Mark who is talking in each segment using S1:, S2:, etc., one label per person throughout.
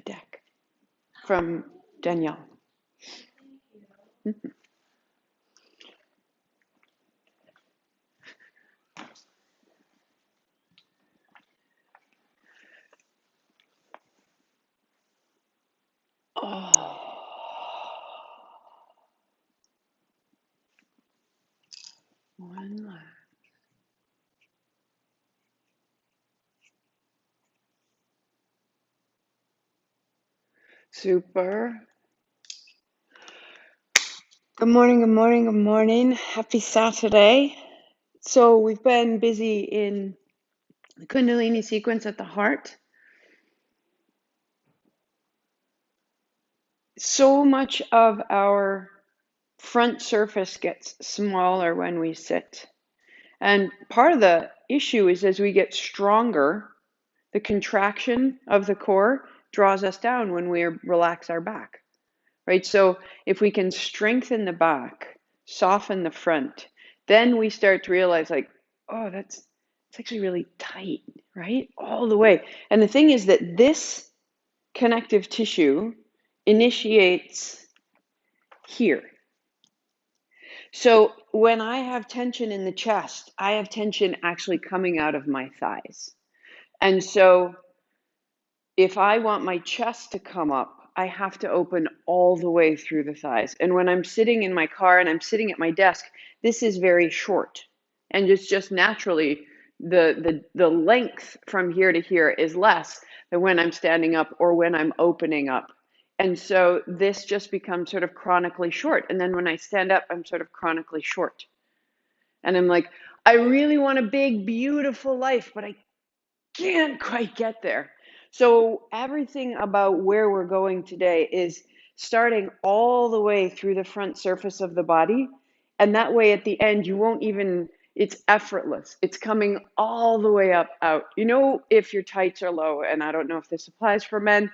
S1: deck from Danielle. Mm-hmm. Oh. One last. Super. Good morning, good morning, good morning. Happy Saturday. So we've been busy in the Kundalini sequence at the heart. So much of our front surface gets smaller when we sit. And part of the issue is as we get stronger, the contraction of the core draws us down when we relax our back, right? So if we can strengthen the back, soften the front, then we start to realize like, oh, it's actually really tight, right? All the way. And the thing is that this connective tissue initiates here. So when I have tension in the chest, I have tension actually coming out of my thighs. And so if I want my chest to come up, I have to open all the way through the thighs. And when I'm sitting in my car and I'm sitting at my desk, this is very short. And it's just naturally the length from here to here is less than when I'm standing up or when I'm opening up. And so this just becomes sort of chronically short. And then when I stand up, I'm sort of chronically short. And I'm like, I really want a big, beautiful life, but I can't quite get there. So everything about where we're going today is starting all the way through the front surface of the body. And that way at the end, you won't even, it's effortless. It's coming all the way up out. You know, if your tights are low, and I don't know if this applies for men,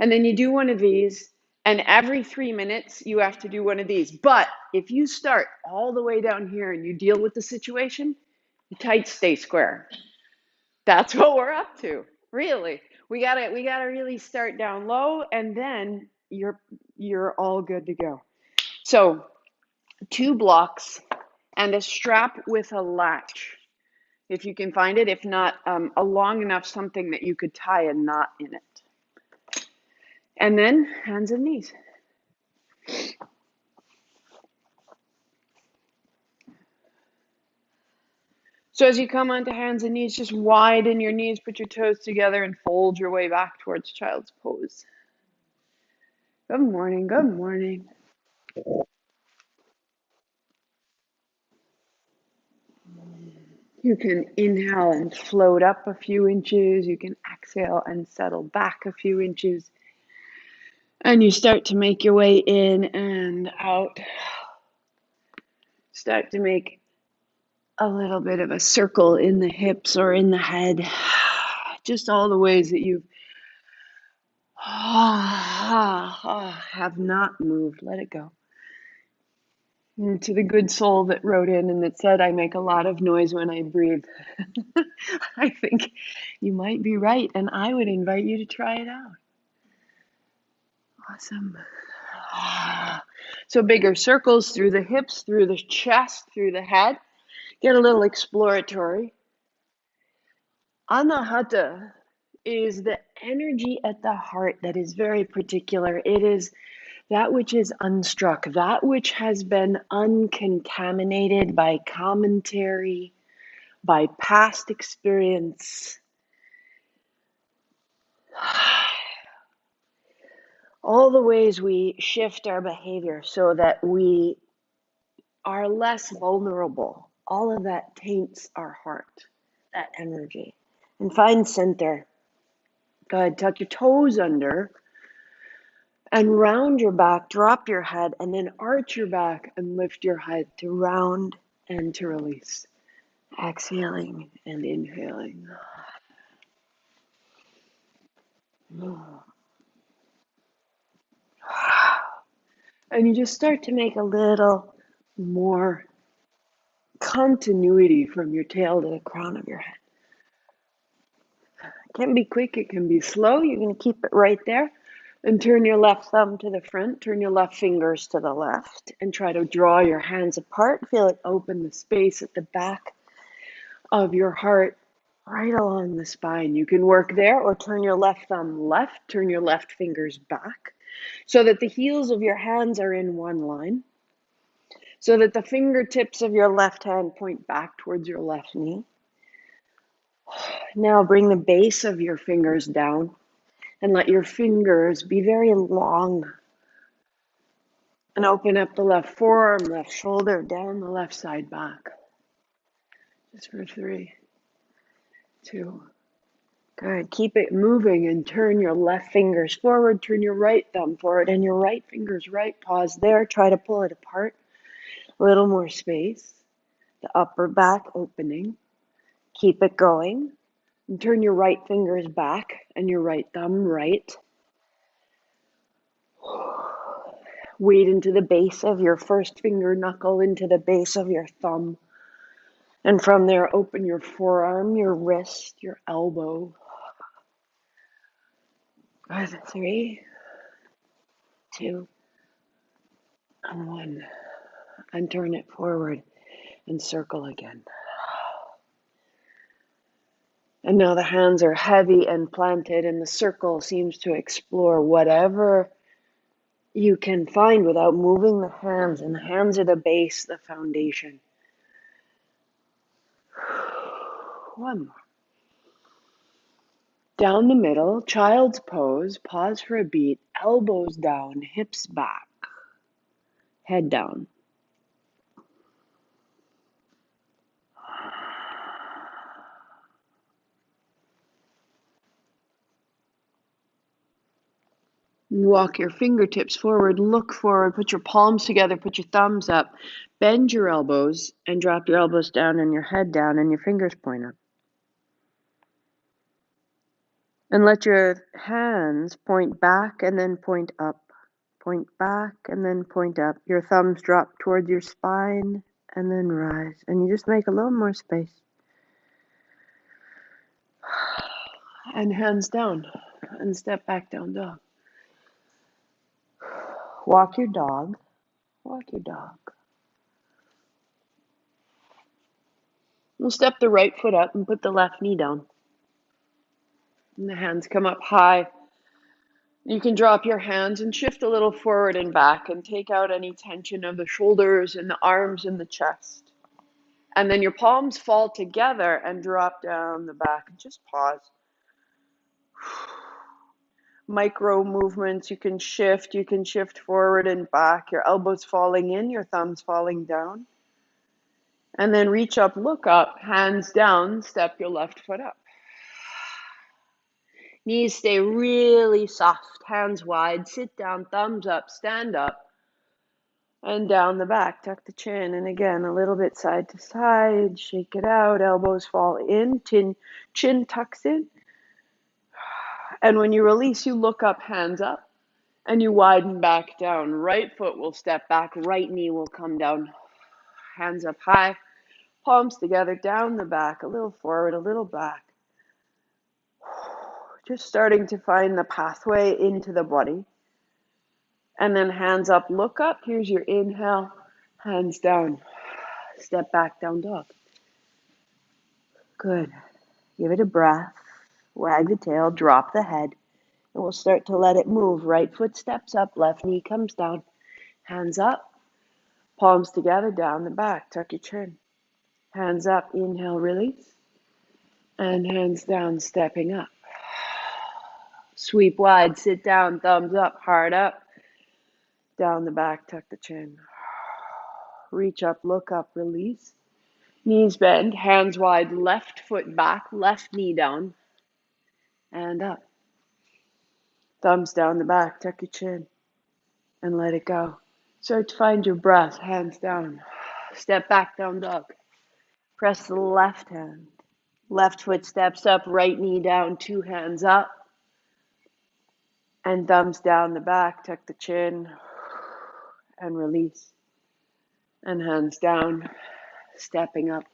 S1: and then you do one of these, and every 3 minutes you have to do one of these. But if you start all the way down here and you deal with the situation, the tights stay square. That's what we're up to. Really. We gotta really start down low, and then you're all good to go. So 2 blocks and a strap with a latch, if you can find it. If not, a long enough something that you could tie a knot in it. And then hands and knees. So as you come onto hands and knees, just widen your knees, put your toes together, and fold your way back towards child's pose. Good morning, good morning. You can inhale and float up a few inches. You can exhale and settle back a few inches. And you start to make your way in and out. Start to make a little bit of a circle in the hips or in the head. Just all the ways that you have not moved. Let it go. And to the good soul that wrote in and that said, I make a lot of noise when I breathe. I think you might be right, and I would invite you to try it out. Awesome. So bigger circles through the hips, through the chest, through the head. Get a little exploratory. Anahata is the energy at the heart that is very particular. It is that which is unstruck, that which has been uncontaminated by commentary, by past experience. All the ways we shift our behavior so that we are less vulnerable. All of that taints our heart, that energy. And find center. Go ahead, tuck your toes under and round your back, drop your head, and then arch your back and lift your head to round and to release. Exhaling and inhaling. And you just start to make a little more continuity from your tail to the crown of your head. It can be quick, it can be slow. You're going to keep it right there. And turn your left thumb to the front, turn your left fingers to the left, and try to draw your hands apart. Feel it open the space at the back of your heart, right along the spine. You can work there, or turn your left thumb left, turn your left fingers back, so that the heels of your hands are in one line, so that the fingertips of your left hand point back towards your left knee. Now bring the base of your fingers down and let your fingers be very long. And open up the left forearm, left shoulder, down the left side back. Just for 3, 2. Good. Keep it moving and turn your left fingers forward, turn your right thumb forward and your right fingers right. Pause there. Try to pull it apart. A little more space. The upper back opening. Keep it going. And turn your right fingers back and your right thumb right. Weight into the base of your first finger knuckle, into the base of your thumb. And from there, open your forearm, your wrist, your elbow. Good. 3, 2, and 1. And turn it forward and circle again. And now the hands are heavy and planted, and the circle seems to explore whatever you can find without moving the hands. And the hands are the base, the foundation. 1 more. Down the middle, child's pose. Pause for a beat. Elbows down, hips back, head down. Walk your fingertips forward, look forward, put your palms together, put your thumbs up, bend your elbows, and drop your elbows down and your head down and your fingers point up. And let your hands point back and then point up. Point back and then point up. Your thumbs drop towards your spine and then rise. And you just make a little more space. And hands down and step back down dog. Walk your dog. Walk your dog. We'll step the right foot up and put the left knee down. And the hands come up high. You can drop your hands and shift a little forward and back and take out any tension of the shoulders and the arms and the chest. And then your palms fall together and drop down the back. And just pause. Micro movements. You can shift forward and back. Your elbows falling in, your thumbs falling down. And then reach up, look up, hands down, step your left foot up. Knees stay really soft, hands wide, sit down, thumbs up, stand up. And down the back, tuck the chin. And again, a little bit side to side, shake it out, elbows fall in, chin tucks in. And when you release, you look up, hands up, and you widen back down. Right foot will step back, right knee will come down. Hands up high, palms together, down the back, a little forward, a little back. Just starting to find the pathway into the body. And then hands up, look up. Here's your inhale, hands down. Step back, down dog. Good. Give it a breath. Wag the tail, drop the head. And we'll start to let it move. Right foot steps up, left knee comes down. Hands up, palms together, down the back. Tuck your chin. Hands up, inhale, release. And hands down, stepping up. Sweep wide, sit down, thumbs up, heart up. Down the back, tuck the chin. Reach up, look up, release. Knees bend, hands wide, left foot back, left knee down. And up. Thumbs down the back, tuck your chin. And let it go. Start to find your breath, hands down. Step back, down dog. Press the left hand. Left foot steps up, right knee down, 2 hands up. And thumbs down the back, tuck the chin. And release. And hands down, stepping up.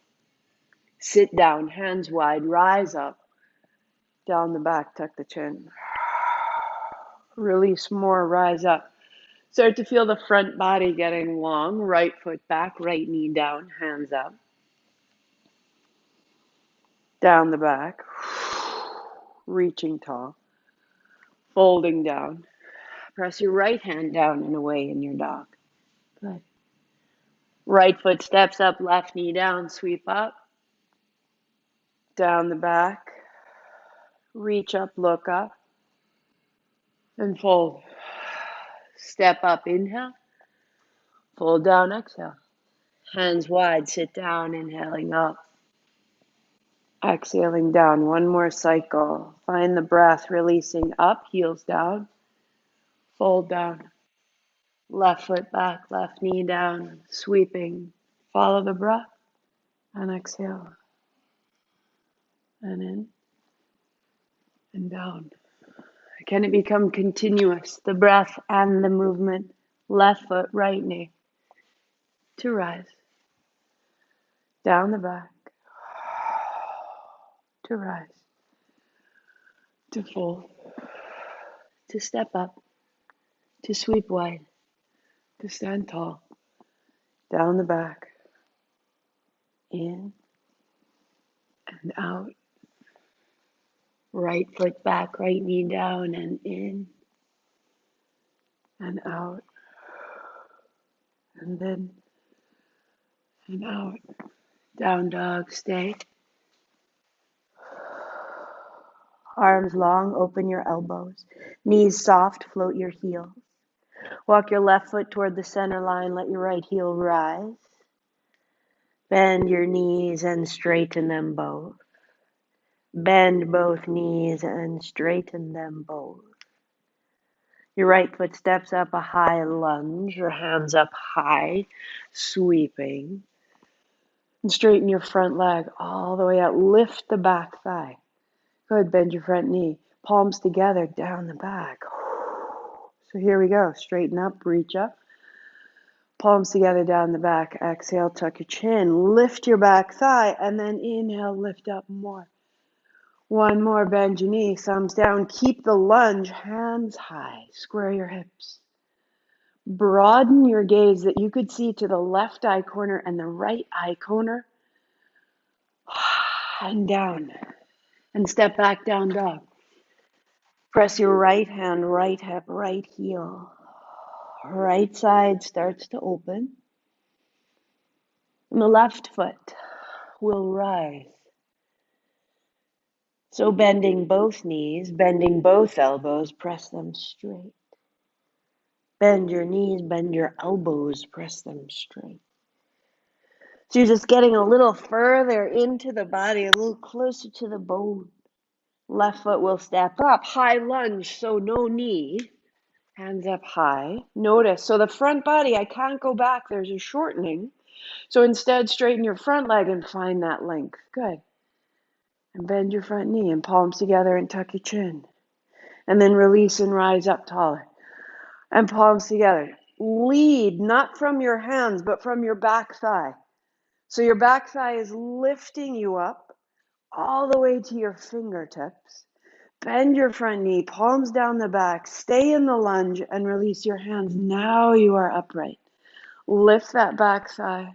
S1: Sit down, hands wide, rise up. Down the back, tuck the chin. Release more, rise up. Start to feel the front body getting long. Right foot back, right knee down, hands up. Down the back. Reaching tall. Folding down. Press your right hand down and away in your dog. Good. Right foot steps up, left knee down, sweep up. Down the back. Reach up, look up. And fold. Step up, inhale. Fold down, exhale. Hands wide, sit down, inhaling up. Exhaling down, one more cycle. Find the breath, releasing up, heels down. Fold down. Left foot back, left knee down, sweeping. Follow the breath and exhale. And in and down. Can it become continuous? The breath and the movement. Left foot, right knee. To rise. Down the back. To rise. To fold. To step up. To sweep wide. To stand tall. Down the back. In and out. Right foot back, right knee down and in and out. And then and out. Down dog, stay. Arms long, open your elbows. Knees soft, float your heels. Walk your left foot toward the center line, let your right heel rise. Bend your knees and straighten them both. Bend both knees and straighten them both. Your right foot steps up a high lunge, your hands up high, sweeping. And straighten your front leg all the way out. Lift the back thigh. Good, bend your front knee. Palms together, down the back. So here we go. Straighten up, reach up. Palms together, down the back. Exhale, tuck your chin. Lift your back thigh, and then inhale, lift up more. One more, bend your knee, thumbs down. Keep the lunge, hands high. Square your hips. Broaden your gaze that you could see to the left eye corner and the right eye corner. And down. And step back, down dog. Press your right hand, right hip, right heel. Right side starts to open. And the left foot will rise. So bending both knees, bending both elbows, press them straight. Bend your knees, bend your elbows, press them straight. So you're just getting a little further into the body, a little closer to the bone. Left foot will step up, high lunge, so no knee. Hands up high. Notice, so the front body, I can't go back, there's a shortening. So instead, straighten your front leg and find that length. Good. And bend your front knee and palms together and tuck your chin. And then release and rise up taller. And palms together. Lead, not from your hands, but from your back thigh. So your back thigh is lifting you up all the way to your fingertips. Bend your front knee, palms down the back, stay in the lunge and release your hands. Now you are upright. Lift that back thigh.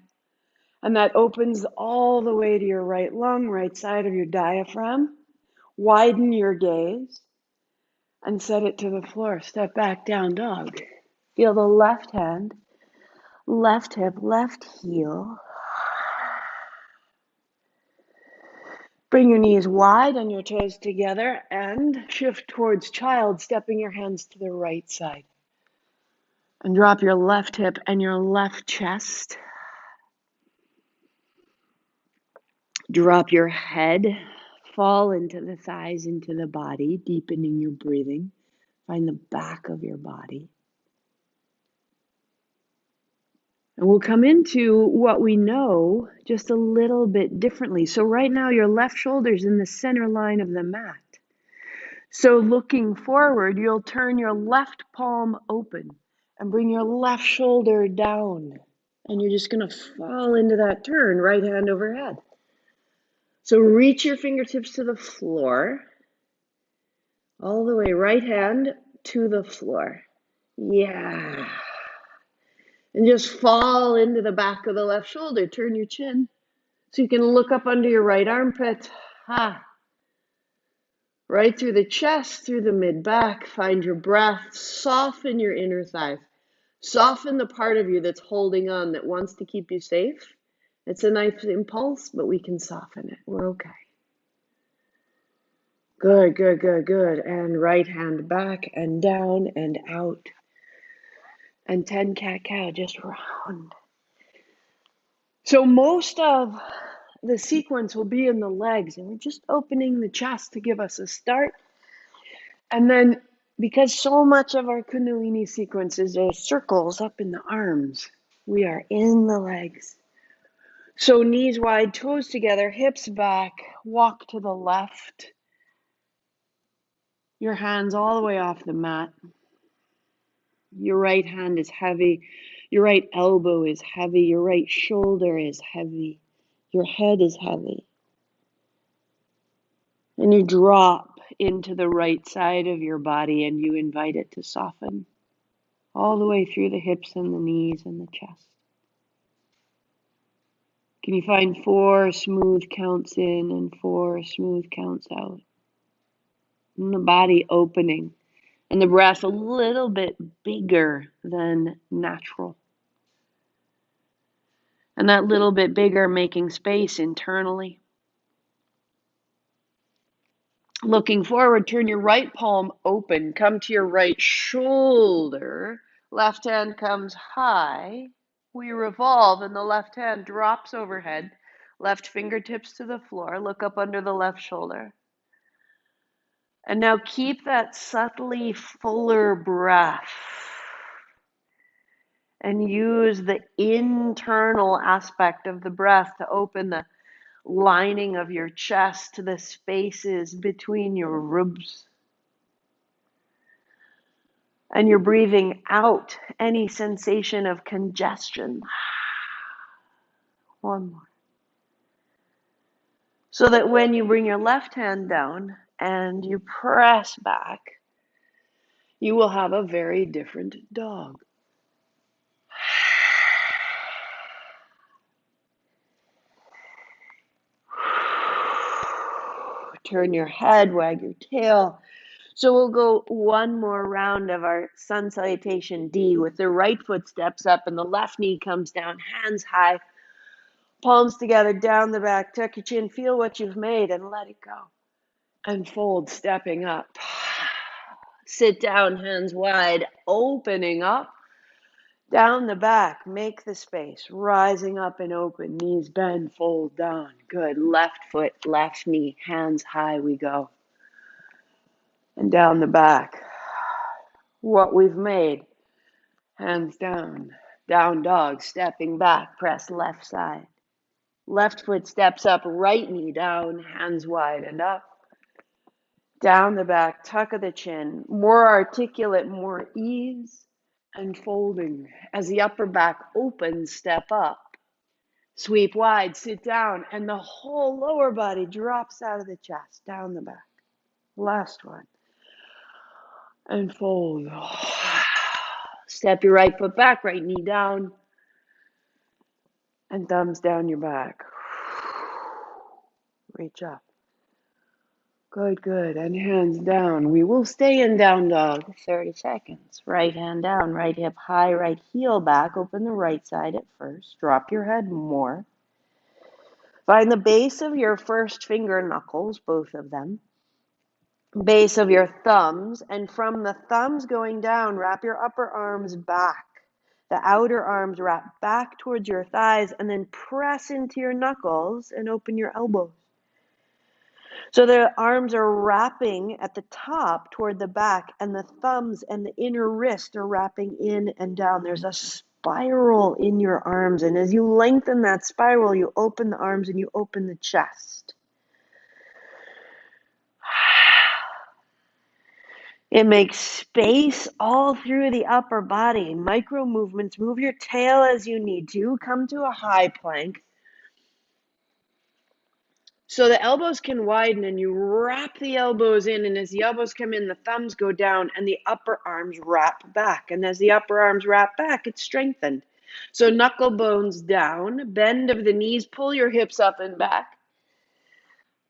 S1: And that opens all the way to your right lung, right side of your diaphragm. Widen your gaze and set it to the floor. Step back, down dog. Feel the left hand, left hip, left heel. Bring your knees wide and your toes together and shift towards child, stepping your hands to the right side. And drop your left hip and your left chest. Drop your head, fall into the thighs, into the body, deepening your breathing. Find the back of your body. And we'll come into what we know just a little bit differently. So right now, your left shoulder's in the center line of the mat. So looking forward, you'll turn your left palm open and bring your left shoulder down. And you're just going to fall into that turn, right hand overhead. So reach your fingertips to the floor. All the way, right hand to the floor. Yeah. And just fall into the back of the left shoulder. Turn your chin so you can look up under your right armpit. Right through the chest, through the mid-back. Find your breath. Soften your inner thighs. Soften the part of you that's holding on, that wants to keep you safe. It's a nice impulse, but we can soften it. We're okay. Good, good, good, good. And right hand back and down and out. And 10 cat-cow, just round. So most of the sequence will be in the legs, and we're just opening the chest to give us a start. And then, because so much of our Kundalini sequence is those circles up in the arms, we are in the legs. So knees wide, toes together, hips back, walk to the left. Your hands all the way off the mat. Your right hand is heavy. Your right elbow is heavy. Your right shoulder is heavy. Your head is heavy. And you drop into the right side of your body and you invite it to soften all the way through the hips and the knees and the chest. Can you find 4 smooth counts in and 4 smooth counts out? And the body opening. And the breath a little bit bigger than natural. And that little bit bigger, making space internally. Looking forward, turn your right palm open. Come to your right shoulder. Left hand comes high. We revolve and the left hand drops overhead. Left fingertips to the floor. Look up under the left shoulder. And now keep that subtly fuller breath. And use the internal aspect of the breath to open the lining of your chest to the spaces between your ribs. And you're breathing out any sensation of congestion. One more. So that when you bring your left hand down and you press back, you will have a very different dog. Turn your head, wag your tail. So we'll go one more round of our sun salutation D with the right foot steps up and the left knee comes down, hands high, palms together, down the back, tuck your chin, feel what you've made and let it go. And fold, stepping up. Sit down, hands wide, opening up. Down the back, make the space, rising up and open, knees bend, fold down. Good, left foot, left knee, hands high, we go. And down the back, what we've made, hands down, down dog, stepping back, press left side. Left foot steps up, right knee down, hands wide and up. Down the back, tuck of the chin, more articulate, more ease. And folding as the upper back opens, step up. Sweep wide, sit down, and the whole lower body drops out of the chest, down the back. Last one. And fold. Step your right foot back, right knee down. And thumbs down your back. Reach up. Good, good. And hands down. We will stay in down dog 30 seconds. Right hand down, right hip high, right heel back. Open the right side at first. Drop your head more. Find the base of your first finger knuckles, both of them. Base of your thumbs. And from the thumbs going down, wrap your upper arms back. The outer arms wrap back towards your thighs. And then press into your knuckles and open your elbows. So the arms are wrapping at the top toward the back, and the thumbs and the inner wrist are wrapping in and down. There's a spiral in your arms, and as you lengthen that spiral, you open the arms and you open the chest. It makes space all through the upper body. Micro movements. Move your tail as you need to. Come to a high plank. So the elbows can widen and you wrap the elbows in, and as the elbows come in, the thumbs go down and the upper arms wrap back. And as the upper arms wrap back, it's strengthened. So knuckle bones down, bend of the knees, pull your hips up and back.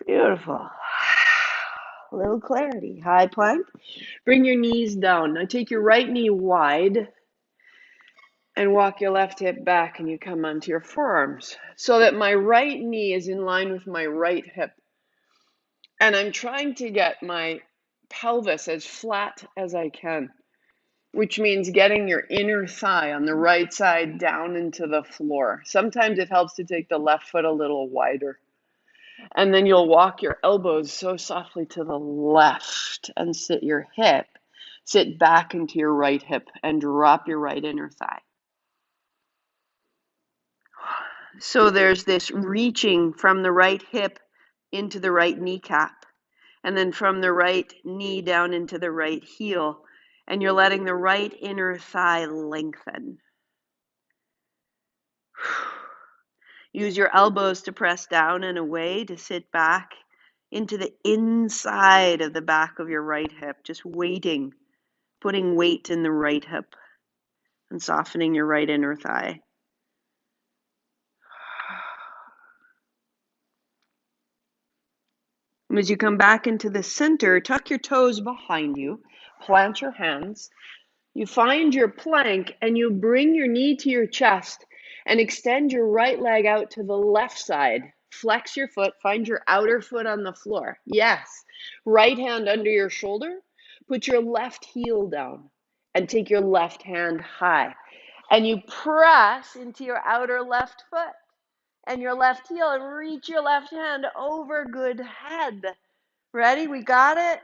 S1: Beautiful. A little clarity. High plank. Bring your knees down. Now take your right knee wide and walk your left hip back, and you come onto your forearms so that my right knee is in line with my right hip. And I'm trying to get my pelvis as flat as I can, which means getting your inner thigh on the right side down into the floor. Sometimes it helps to take the left foot a little wider. And then you'll walk your elbows so softly to the left and sit back into your right hip and drop your right inner thigh. So there's this reaching from the right hip into the right kneecap, and then from the right knee down into the right heel, and you're letting the right inner thigh lengthen. Use your elbows to press down and away to sit back into the inside of the back of your right hip, just waiting, putting weight in the right hip and softening your right inner thigh. As you come back into the center, tuck your toes behind you, plant your hands. You find your plank and you bring your knee to your chest and extend your right leg out to the left side. Flex your foot, find your outer foot on the floor. Yes. Right hand under your shoulder. Put your left heel down and take your left hand high. And you press into your outer left foot and your left heel and reach your left hand over. Good head. Ready? We got it?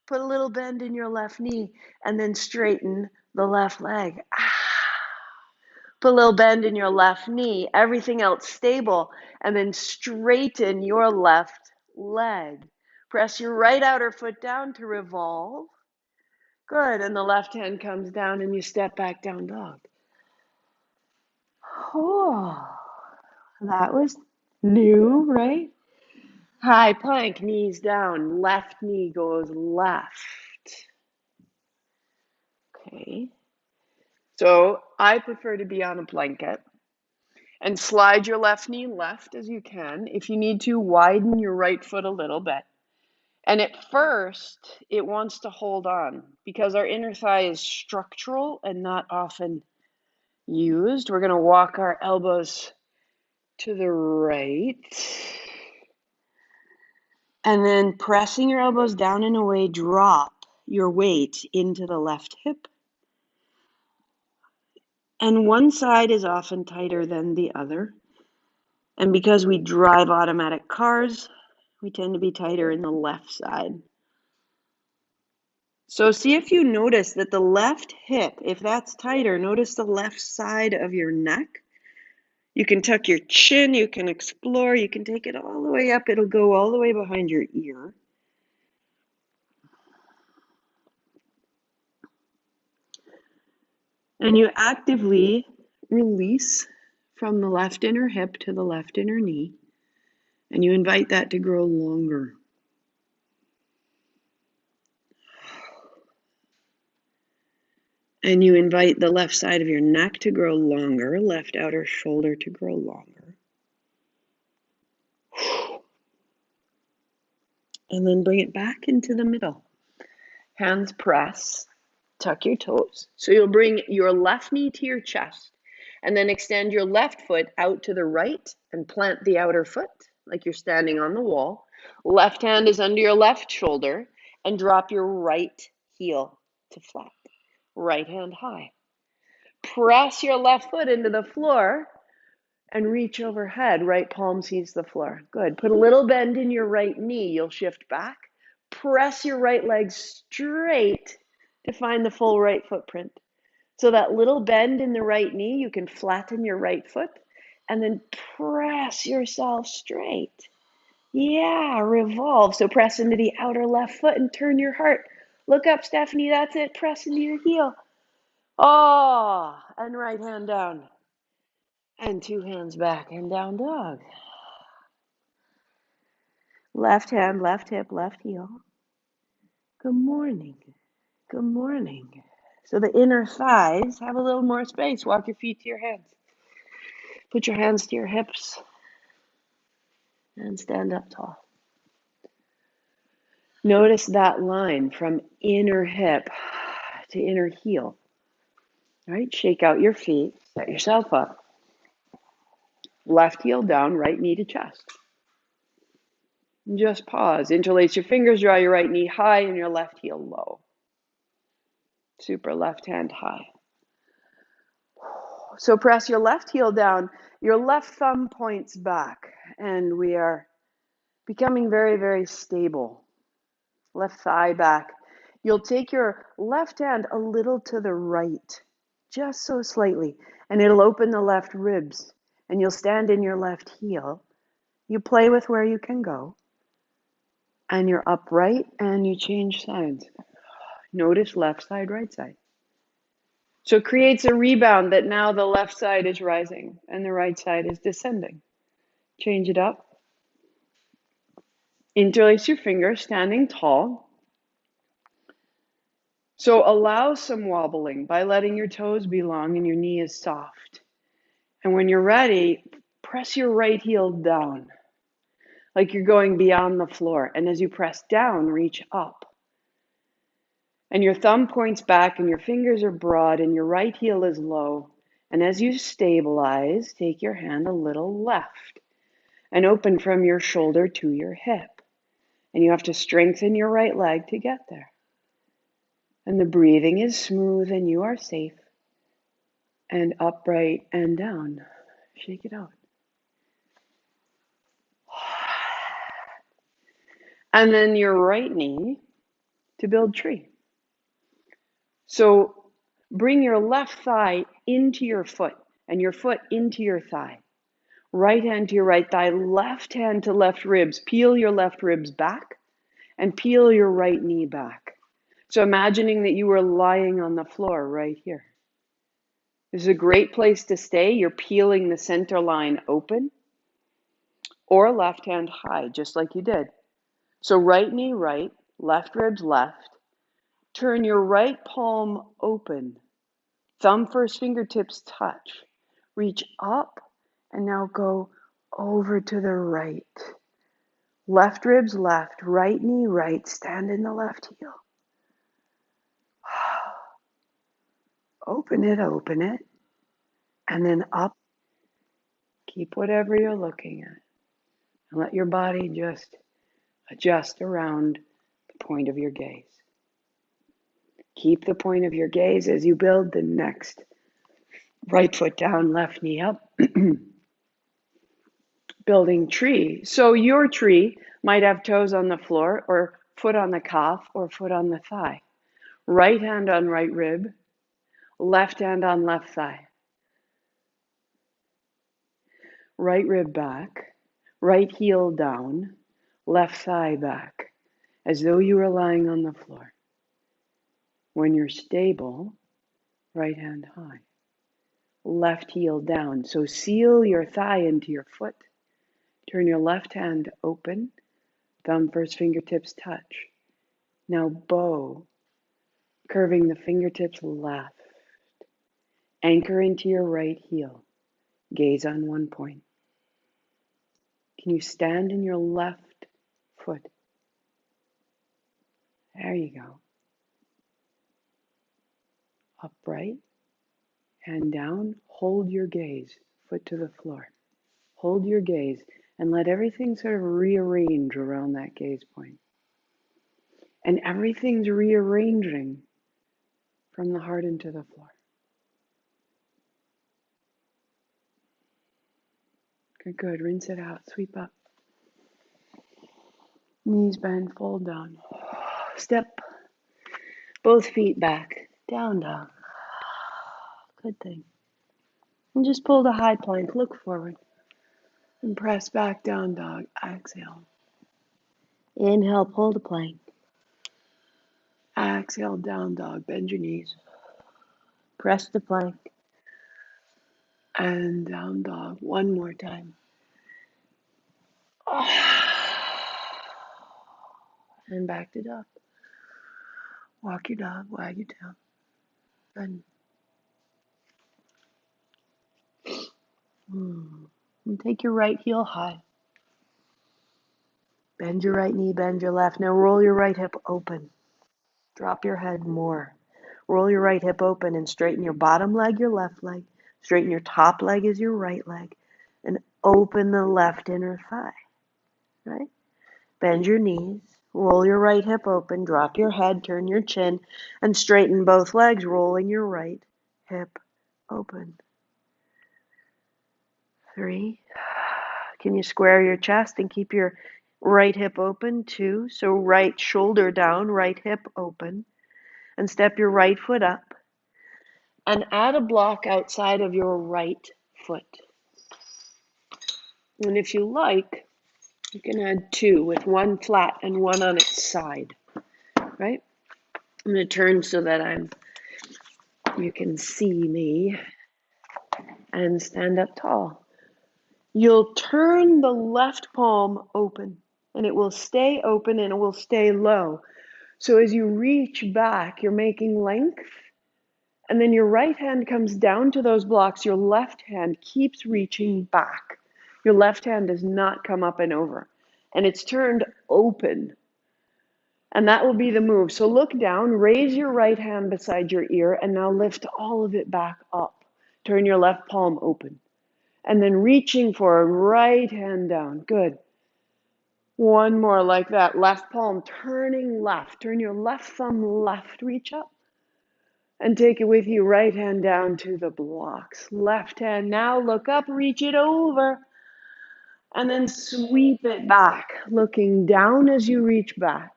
S1: Put a little bend in your left knee and then straighten the left leg. Put a little bend in your left knee, everything else stable, and then straighten your left leg. Press your right outer foot down to revolve. Good, and the left hand comes down and you step back down dog. Oh, that was new, right? High plank, knees down, left knee goes left. Okay. So I prefer to be on a blanket and slide your left knee left as you can. If you need to, widen your right foot a little bit. And at first, it wants to hold on because our inner thigh is structural and not often used. We're going to walk our elbows to the right. And then pressing your elbows down and away, drop your weight into the left hip. And one side is often tighter than the other. And because we drive automatic cars, we tend to be tighter in the left side. So see if you notice that the left hip, if that's tighter, notice the left side of your neck. You can tuck your chin, you can explore, you can take it all the way up. It'll go all the way behind your ear. And you actively release from the left inner hip to the left inner knee. And you invite that to grow longer. And you invite the left side of your neck to grow longer, left outer shoulder to grow longer. And then bring it back into the middle. Hands press, tuck your toes. So you'll bring your left knee to your chest and then extend your left foot out to the right and plant the outer foot like you're standing on the wall. Left hand is under your left shoulder and drop your right heel to flat. Right hand high. Press your left foot into the floor and reach overhead. Right palm sees the floor. Good. Put a little bend in your right knee. You'll shift back. Press your right leg straight to find the full right footprint. So that little bend in the right knee, you can flatten your right foot and then press yourself straight. Yeah, revolve. So press into the outer left foot and turn your heart. Look up, Stephanie. That's it. Press into your heel. Oh, and right hand down. And two hands back and down dog.
S2: Left hand, left hip, left heel. Good morning. Good morning. So the inner thighs have a little more space. Walk your feet to your hands. Put your hands to your hips and stand up tall. Notice that line from inner hip to inner heel. All right, shake out your feet, set yourself up. Left heel down, right knee to chest. And just pause. Interlace your fingers, draw your right knee high and your left heel low. Super left hand high. So press your left heel down, your left thumb points back, and we are becoming very, very stable. Left thigh back. You'll take your left hand a little to the right, just so slightly, and it'll open the left ribs, and you'll stand in your left heel. You play with where you can go, and you're upright, and you change sides. Notice left side, right side. So it creates a rebound that now the left side is rising, and the right side is descending. Change it up. Interlace your fingers, standing tall. So allow some wobbling by letting your toes be long and your knee is soft. And when you're ready, press your right heel down, like you're going beyond the floor. And as you press down, reach up. And your thumb points back and your fingers are broad and your right heel is low. And as you stabilize, take your hand a little left and open from your shoulder to your hip. And you have to strengthen your right leg to get there. And the breathing is smooth and you are safe. And upright and down. Shake it out. And then your right knee to build tree. So bring your left thigh into your foot and your foot into your thigh. Right hand to your right thigh, left hand to left ribs. Peel your left ribs back and peel your right knee back. So imagining that you were lying on the floor right here. This is a great place to stay. You're peeling the center line open or left hand high, just like you did. So right knee right, left ribs left. Turn your right palm open. Thumb first, fingertips touch. Reach up and now go over to the right. Left ribs left, right knee right, stand in the left heel. Open it, and then up. Keep whatever you're looking at. And let your body just adjust around the point of your gaze. Keep the point of your gaze as you build the next right foot down, left knee up. Building tree. So your tree might have toes on the floor or foot on the calf or foot on the thigh. Right hand on right rib, left hand on left thigh. Right rib back, right heel down, left thigh back, as though you were lying on the floor. When you're stable, right hand high, left heel down. So seal your thigh into your foot. Turn your left hand open, thumb first, fingertips touch. Now bow, curving the fingertips left. Anchor into your right heel. Gaze on one point. Can you stand in your left foot? There you go. Upright, hand down, hold your gaze, foot to the floor. Hold your gaze and let everything sort of rearrange around that gaze point. And everything's rearranging from the heart into the floor. Good, good. Rinse it out. Sweep up. Knees bend, fold down. Step both feet back. Down dog. Good thing. And just pull the high plank. Look forward. And press back down dog. Exhale. Inhale, pull the plank. Exhale, down dog. Bend your knees. Press the plank. And down dog. One more time. and back to dog. Walk your dog, wag your tail. Good. And take your right heel high. Bend your right knee, bend your left. Now roll your right hip open. Drop your head more. Roll your right hip open and straighten your bottom leg, your left leg. Straighten your top leg as your right leg. And open the left inner thigh. Right? Bend your knees. Roll your right hip open. Drop your head, turn your chin, and straighten both legs, rolling your right hip open. 3. Can you square your chest and keep your right hip open? 2. So right shoulder down, right hip open. And step your right foot up. And add a block outside of your right foot. And if you like, you can add 2 with one flat and one on its side. Right? I'm going to turn so that you can see me and stand up tall. You'll turn the left palm open, and it will stay open and it will stay low. So as you reach back, you're making length, and then your right hand comes down to those blocks. Your left hand keeps reaching back. Your left hand does not come up and over, and it's turned open. And that will be the move. So look down, raise your right hand beside your ear, and now lift all of it back up. Turn your left palm open. And then reaching forward, right hand down. Good. One more like that. Left palm turning left. Turn your left thumb left. Reach up. And take it with you. Right hand down to the blocks. Left hand now. Look up. Reach it over. And then sweep it back. Looking down as you reach back.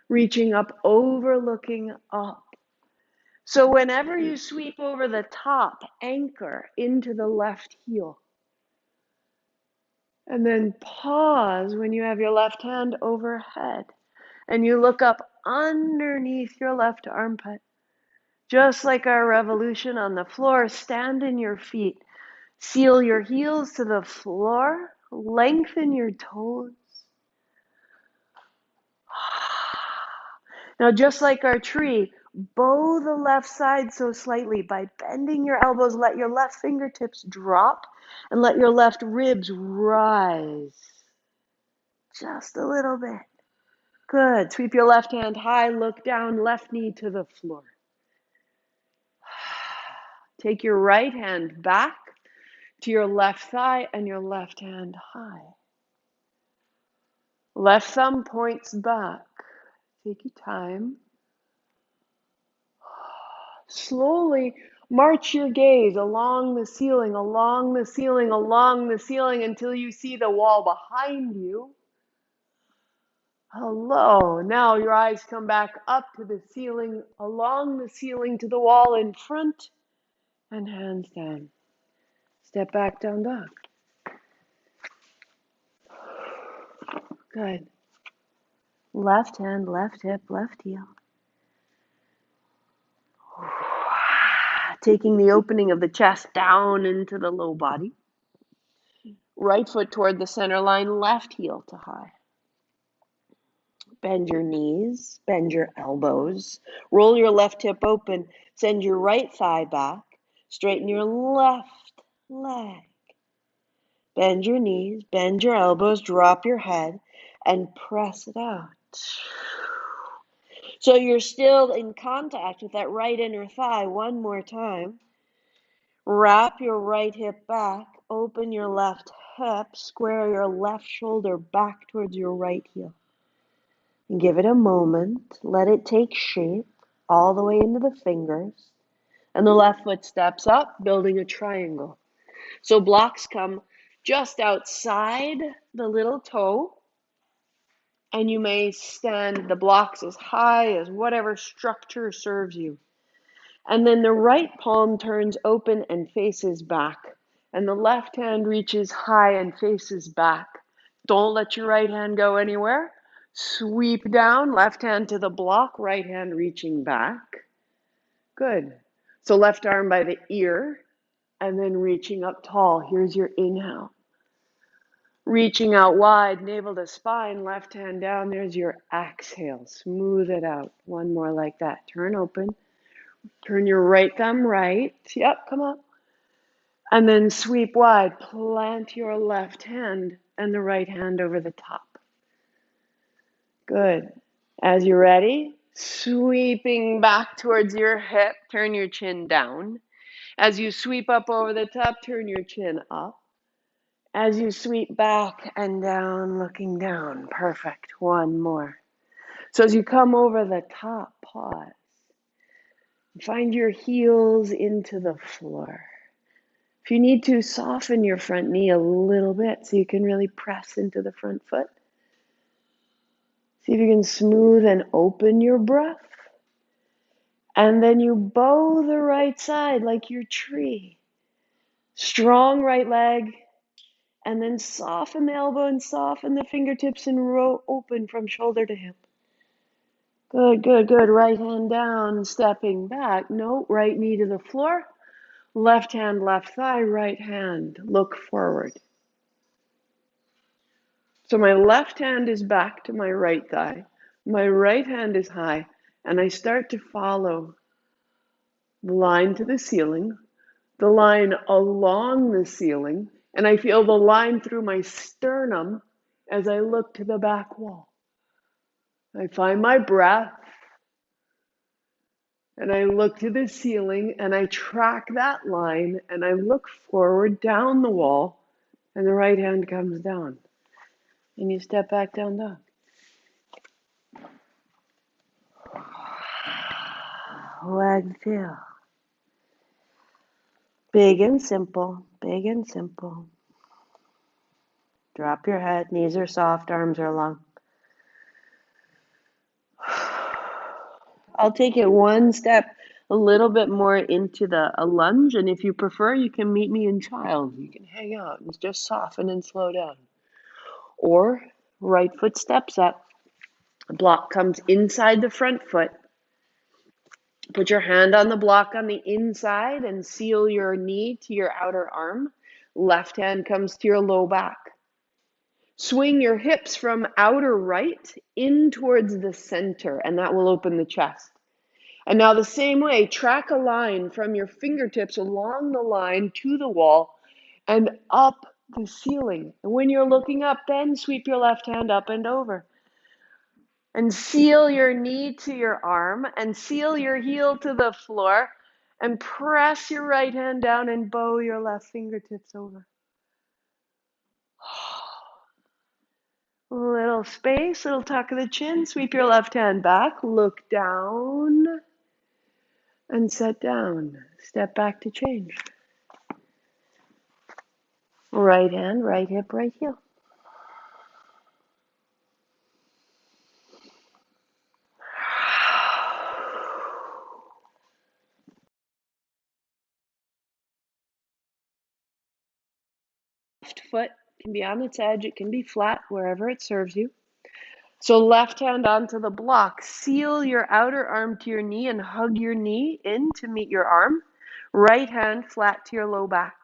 S2: Reaching up, over, looking up. So whenever you sweep over the top, anchor into the left heel. And then pause when you have your left hand overhead. And you look up underneath your left armpit. Just like our revolution on the floor, stand in your feet. Seal your heels to the floor. Lengthen your toes. Now, just like our tree, bow the left side so slightly by bending your elbows. Let your left fingertips drop and let your left ribs rise. Just a little bit. Good. Sweep your left hand high, look down, left knee to the floor. Take your right hand back to your left thigh and your left hand high. Left thumb points back. Take your time. Slowly march your gaze along the ceiling, along the ceiling, along the ceiling until you see the wall behind you. Hello. Now your eyes come back up to the ceiling, along the ceiling to the wall in front, and hands down. Step back, down dog. Good. Left hand, left hip, left heel. Taking the opening of the chest down into the low body. Right foot toward the center line, left heel to high. Bend your knees, bend your elbows. Roll your left hip open. Send your right thigh back. Straighten your left leg. Bend your knees, bend your elbows, drop your head, and press it out. So you're still in contact with that right inner thigh. One more time. Wrap your right hip back, open your left hip, square your left shoulder back towards your right heel. And give it a moment. Let it take shape all the way into the fingers. And the left foot steps up, building a triangle. So blocks come just outside the little toe. And you may stand the blocks as high as whatever structure serves you. And then the right palm turns open and faces back. And the left hand reaches high and faces back. Don't let your right hand go anywhere. Sweep down, left hand to the block, right hand reaching back. Good. So left arm by the ear, and then reaching up tall. Here's your inhale. Reaching out wide, navel to spine, left hand down. There's your exhale. Smooth it out. One more like that. Turn open. Turn your right thumb right. Yep, come up. And then sweep wide. Plant your left hand and the right hand over the top. Good. As you're ready, sweeping back towards your hip, turn your chin down. As you sweep up over the top, turn your chin up. As you sweep back and down, looking down. Perfect. One more. So as you come over the top, pause. Find your heels into the floor. If you need to, soften your front knee a little bit so you can really press into the front foot. See if you can smooth and open your breath. And then you bow the right side like your tree. Strong right leg. And then soften the elbow and soften the fingertips and open from shoulder to hip. Good, good, good. Right hand down, stepping back. No, right knee to the floor. Left hand, left thigh, right hand. Look forward. So my left hand is back to my right thigh. My right hand is high. And I start to follow the line to the ceiling, the line along the ceiling, and I feel the line through my sternum as I look to the back wall. I find my breath, and I look to the ceiling, and I track that line, and I look forward down the wall, and the right hand comes down. And you step back down dog. Exhale. Big and simple, big and simple. Drop your head, knees are soft, arms are long. I'll take it one step a little bit more into a lunge, and if you prefer, you can meet me in child. You can hang out and just soften and slow down. Or right foot steps up, block comes inside the front foot. Put your hand on the block on the inside and seal your knee to your outer arm. Left hand comes to your low back. Swing your hips from outer right in towards the center, and that will open the chest. And now the same way, track a line from your fingertips along the line to the wall and up the ceiling. And when you're looking up, then sweep your left hand up and over. And seal your knee to your arm and seal your heel to the floor and press your right hand down and bow your left fingertips over. Little space, little tuck of the chin, sweep your left hand back, look down, and set down. Step back to change. Right hand, right hip, right heel. Left foot can be on its edge, it can be flat, wherever it serves you. So left hand onto the block. Seal your outer arm to your knee and hug your knee in to meet your arm. Right hand flat to your low back.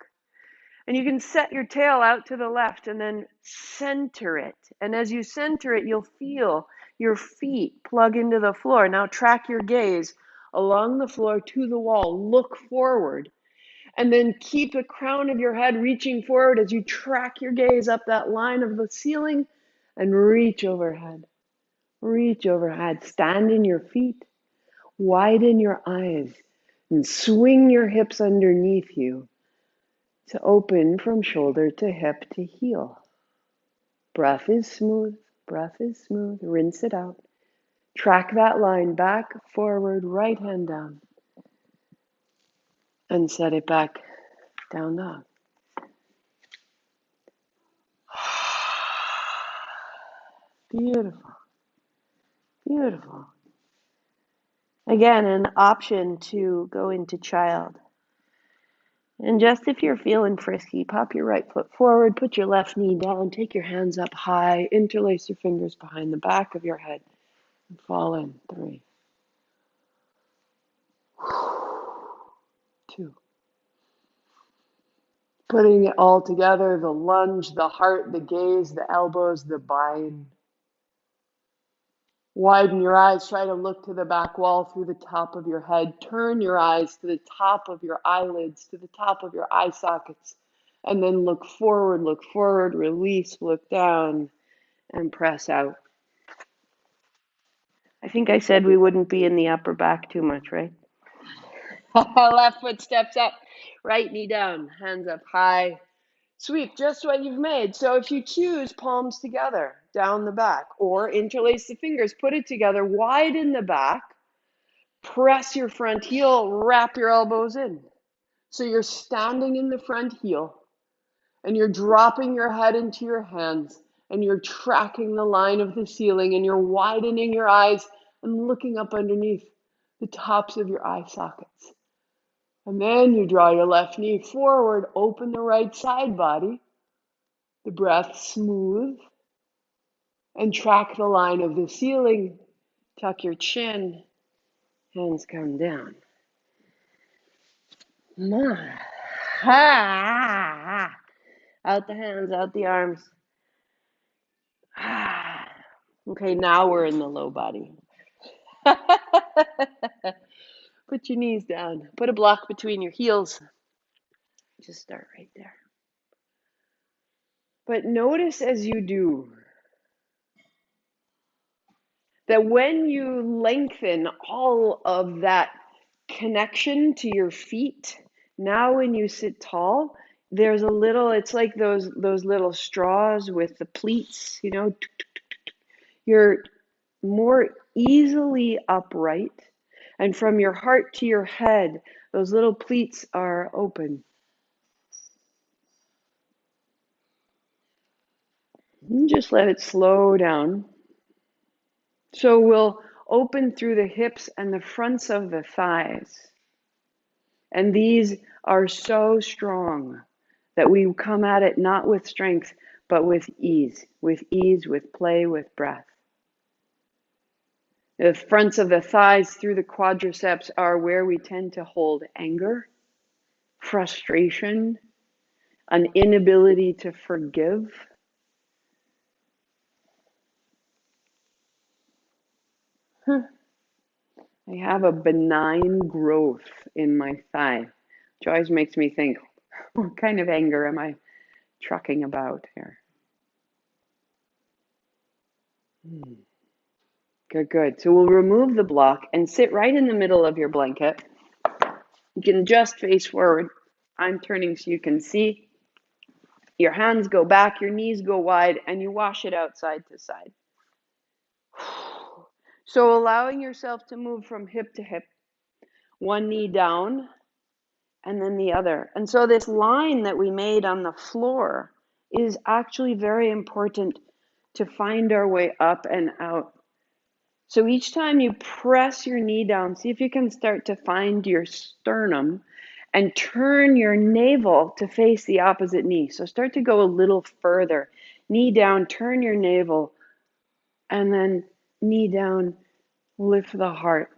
S2: And you can set your tail out to the left and then center it. And as you center it, you'll feel your feet plug into the floor. Now track your gaze along the floor to the wall. Look forward. And then keep the crown of your head reaching forward as you track your gaze up that line of the ceiling and reach overhead. Reach overhead. Stand in your feet. Widen your eyes. And swing your hips underneath you to open from shoulder to hip to heel. Breath is smooth. Breath is smooth. Rinse it out. Track that line back, forward, right hand down. And set it back down dog. Beautiful. Beautiful. Again, an option to go into child. And just if you're feeling frisky, pop your right foot forward, put your left knee down, take your hands up high, interlace your fingers behind the back of your head, and fall in. 3, 2, Putting it all together, the lunge, the heart, the gaze, the elbows, the bind. Widen your eyes, try to look to the back wall through the top of your head. Turn your eyes to the top of your eyelids, to the top of your eye sockets. And then look forward, release, look down, and press out. I think I said we wouldn't be in the upper back too much, right? Left foot steps up, right knee down, hands up high. Sweep just what you've made. So if you choose, palms together down the back, or interlace the fingers, put it together, widen the back, press your front heel, wrap your elbows in. So you're standing in the front heel, and you're dropping your head into your hands, and you're tracking the line of the ceiling, and you're widening your eyes and looking up underneath the tops of your eye sockets. And then you draw your left knee forward, open the right side body, the breath smooth, and track the line of the ceiling. Tuck your chin, hands come down. Out the hands, out the arms. Okay, now we're in the low body. Put your knees down. Put a block between your heels. Just start right there. But notice as you do that when you lengthen all of that connection to your feet, now when you sit tall, there's a little, it's like those little straws with the pleats, you know, you're more easily upright. And from your heart to your head, those little pleats are open. And just let it slow down. So we'll open through the hips and the fronts of the thighs. And these are so strong that we come at it not with strength, but with ease, with play, with breath. The fronts of the thighs through the quadriceps are where we tend to hold anger, frustration, an inability to forgive. I have a benign growth in my thigh, which always makes me think, what kind of anger am I trucking about here? Good. So we'll remove the block and sit right in the middle of your blanket. You can just face forward. I'm turning so you can see. Your hands go back, your knees go wide, and you wash it out side to side. So allowing yourself to move from hip to hip, one knee down, and then the other. And so this line that we made on the floor is actually very important to find our way up and out. So each time you press your knee down, see if you can start to find your sternum and turn your navel to face the opposite knee. So start to go a little further. Knee down, turn your navel, and then knee down, lift the heart.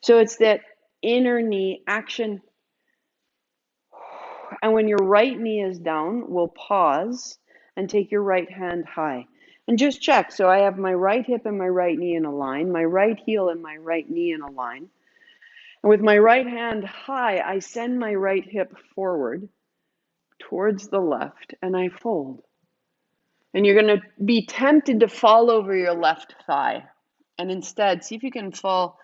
S2: So it's that inner knee action. And when your right knee is down, we'll pause and take your right hand high. And just check. So I have my right hip and my right knee in a line, my right heel and my right knee in a line. And with my right hand high, I send my right hip forward towards the left and I fold. And you're going to be tempted to fall over your left thigh. And instead, see if you can fall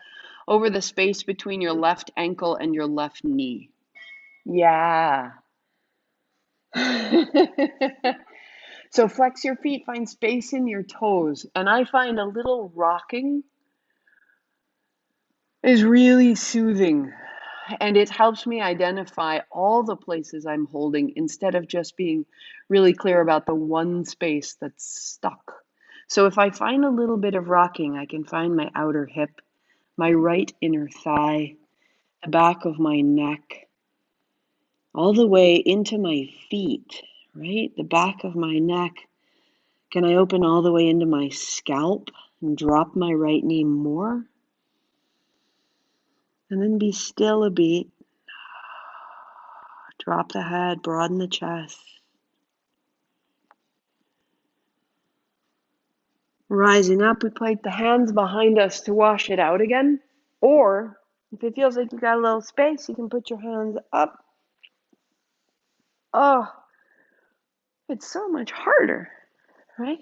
S2: over the space between your left ankle and your left knee. Yeah. So flex your feet, find space in your toes. And I find a little rocking is really soothing. And it helps me identify all the places I'm holding instead of just being really clear about the one space that's stuck. So if I find a little bit of rocking, I can find my outer hip, my right inner thigh, the back of my neck, all the way into my feet, right? The back of my neck. Can I open all the way into my scalp and drop my right knee more? And then be still a beat. Drop the head, broaden the chest. Rising up, we place the hands behind us to wash it out again. Or, if it feels like you got a little space, you can put your hands up. Oh, it's so much harder, right?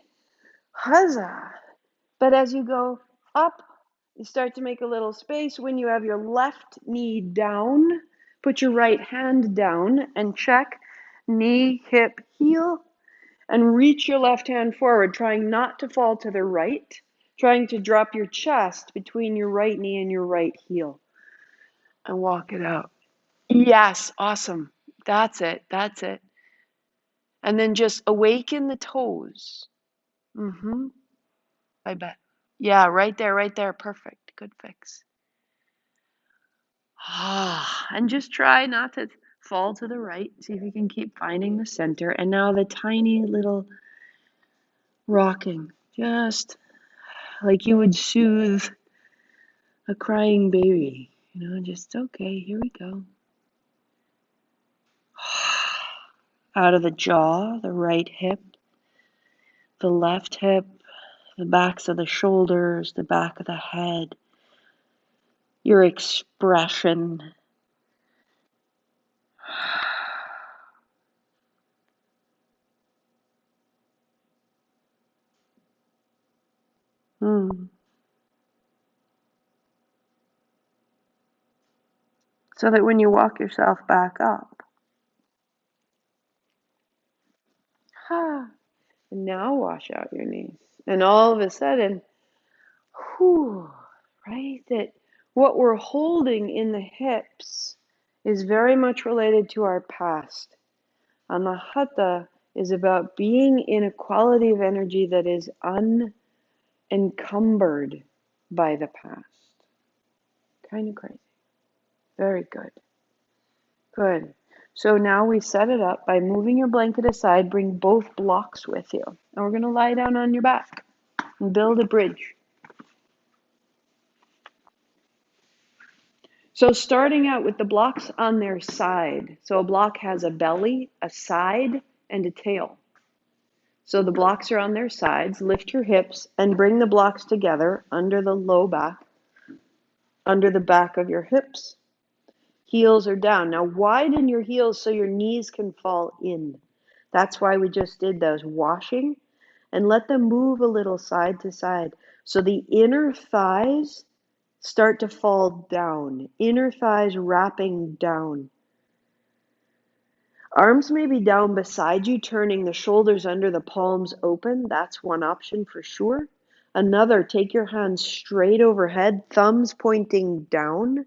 S2: Huzzah! But as you go up, you start to make a little space. When you have your left knee down, put your right hand down and check knee, hip, heel, and reach your left hand forward, trying not to fall to the right, trying to drop your chest between your right knee and your right heel, and walk it out. Yes, awesome. That's it. That's it. And then just awaken the toes. I bet. Yeah, right there, right there. Perfect. Good fix. And just try not to fall to the right. See if you can keep finding the center. And now the tiny little rocking. Just like you would soothe a crying baby. Just okay, here we go. Out of the jaw, the right hip, the left hip, the backs of the shoulders, the back of the head, your expression. So that when you walk yourself back up, and now wash out your knees. And all of a sudden, right, that what we're holding in the hips is very much related to our past. Anahata is about being in a quality of energy that is unencumbered by the past. Kind of crazy. Very good. Good. So now we set it up by moving your blanket aside, bring both blocks with you. And we're going to lie down on your back and build a bridge. So starting out with the blocks on their side. So a block has a belly, a side, and a tail. So the blocks are on their sides. Lift your hips and bring the blocks together under the low back, under the back of your hips. Heels are down. Now widen your heels so your knees can fall in. That's why we just did those. Washing, and let them move a little side to side. So the inner thighs start to fall down. Inner thighs wrapping down. Arms may be down beside you, turning the shoulders under, the palms open. That's one option for sure. Another, take your hands straight overhead, thumbs pointing down,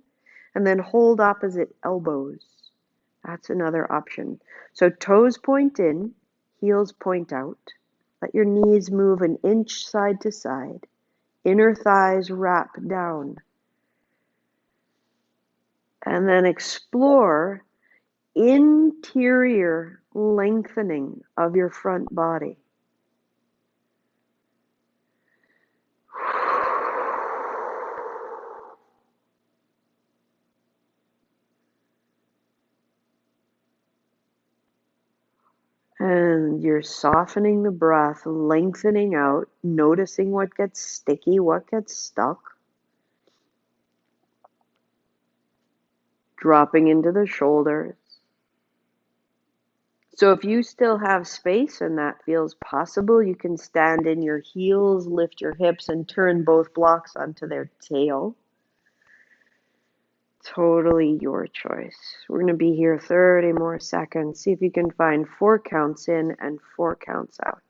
S2: and then hold opposite elbows. That's another option. So toes point in, heels point out. Let your knees move an inch side to side. Inner thighs wrap down. And then explore interior lengthening of your front body. And you're softening the breath, lengthening out, noticing what gets sticky, what gets stuck. Dropping into the shoulders. So if you still have space and that feels possible, you can stand in your heels, lift your hips, and turn both blocks onto their tail. Totally your choice. We're going to be here 30 more seconds. See if you can find 4 counts in and 4 counts out.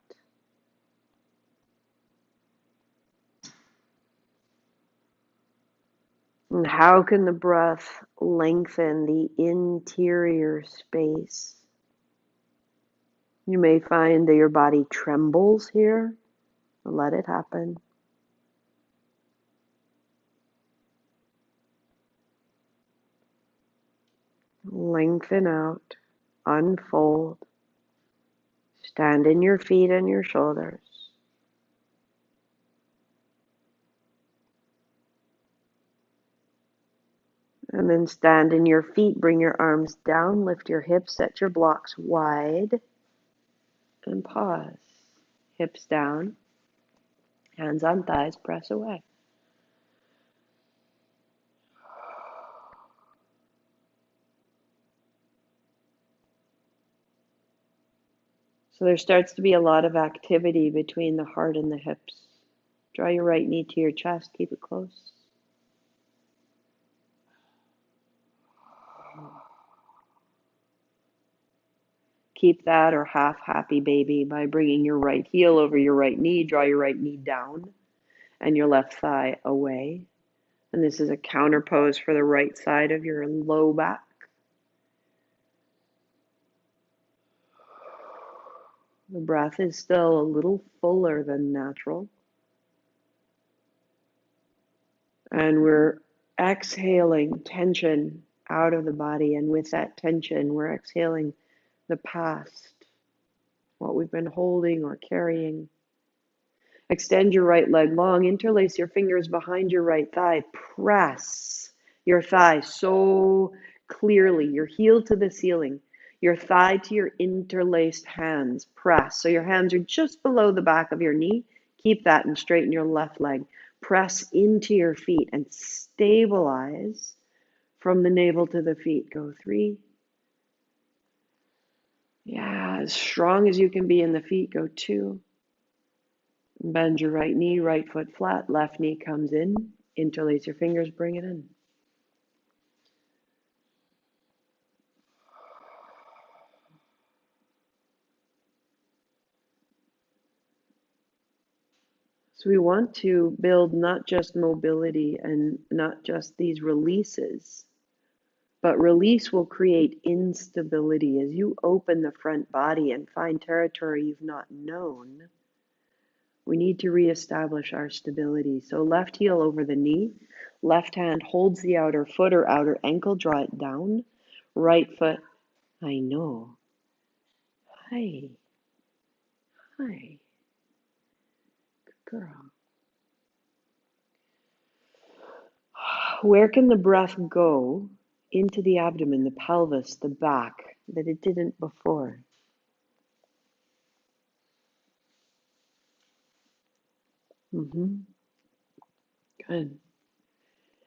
S2: And how can the breath lengthen the interior space? You may find that your body trembles here. Let it happen. Lengthen out, unfold. Stand in your feet and your shoulders. And then stand in your feet, bring your arms down, lift your hips, set your blocks wide, and pause. Hips down, hands on thighs, press away. So there starts to be a lot of activity between the heart and the hips. Draw your right knee to your chest, keep it close. Keep that or half happy baby by bringing your right heel over your right knee. Draw your right knee down and your left thigh away. And this is a counter pose for the right side of your low back. The breath is still a little fuller than natural. And we're exhaling tension out of the body. And with that tension, we're exhaling the past, what we've been holding or carrying. Extend your right leg long, interlace your fingers behind your right thigh, press your thigh so clearly, your heel to the ceiling, your thigh to your interlaced hands, press. So your hands are just below the back of your knee. Keep that and straighten your left leg. Press into your feet and stabilize from the navel to the feet. Go 3. Yeah, as strong as you can be in the feet. Go 2. Bend your right knee, right foot flat, left knee comes in. Interlace your fingers, bring it in. So we want to build not just mobility and not just these releases, but release will create instability. As you open the front body and find territory you've not known, we need to reestablish our stability. So left heel over the knee, left hand holds the outer foot or outer ankle, draw it down. Right foot, I know. Hi. Hi. Good girl. Where can the breath go into the abdomen, the pelvis, the back, that it didn't before? Good.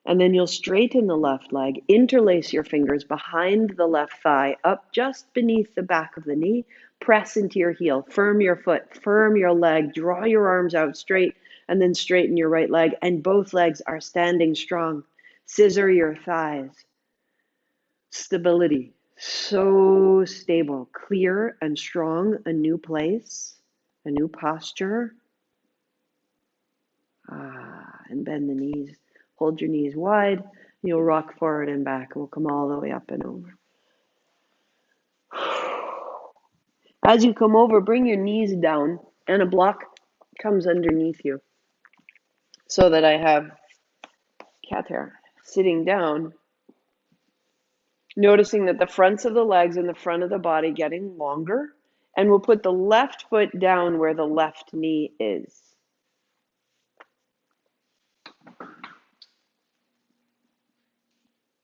S2: And then you'll straighten the left leg, interlace your fingers behind the left thigh, up just beneath the back of the knee, press into your heel, firm your foot, firm your leg, draw your arms out straight, and then straighten your right leg, and both legs are standing strong. Scissor your thighs. Stability. So stable, clear and strong, a new place, a new posture. And bend the knees. Hold your knees wide. You'll rock forward and back. We'll come all the way up and over. As you come over, bring your knees down and a block comes underneath you. So that I have cat hair sitting down, noticing that the fronts of the legs and the front of the body getting longer. And we'll put the left foot down where the left knee is.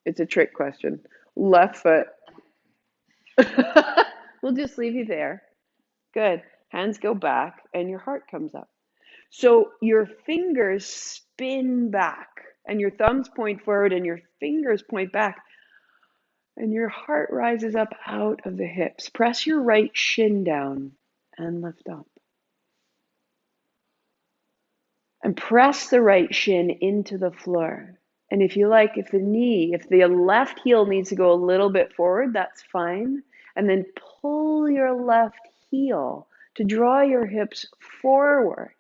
S2: It's a trick question. Left foot. We'll just leave you there. Good. Hands go back and your heart comes up. So your fingers spin back and your thumbs point forward and your fingers point back and your heart rises up out of the hips. Press your right shin down and lift up. And press the right shin into the floor. And if you like, if the left heel needs to go a little bit forward, that's fine. And then pull your left heel to draw your hips forward.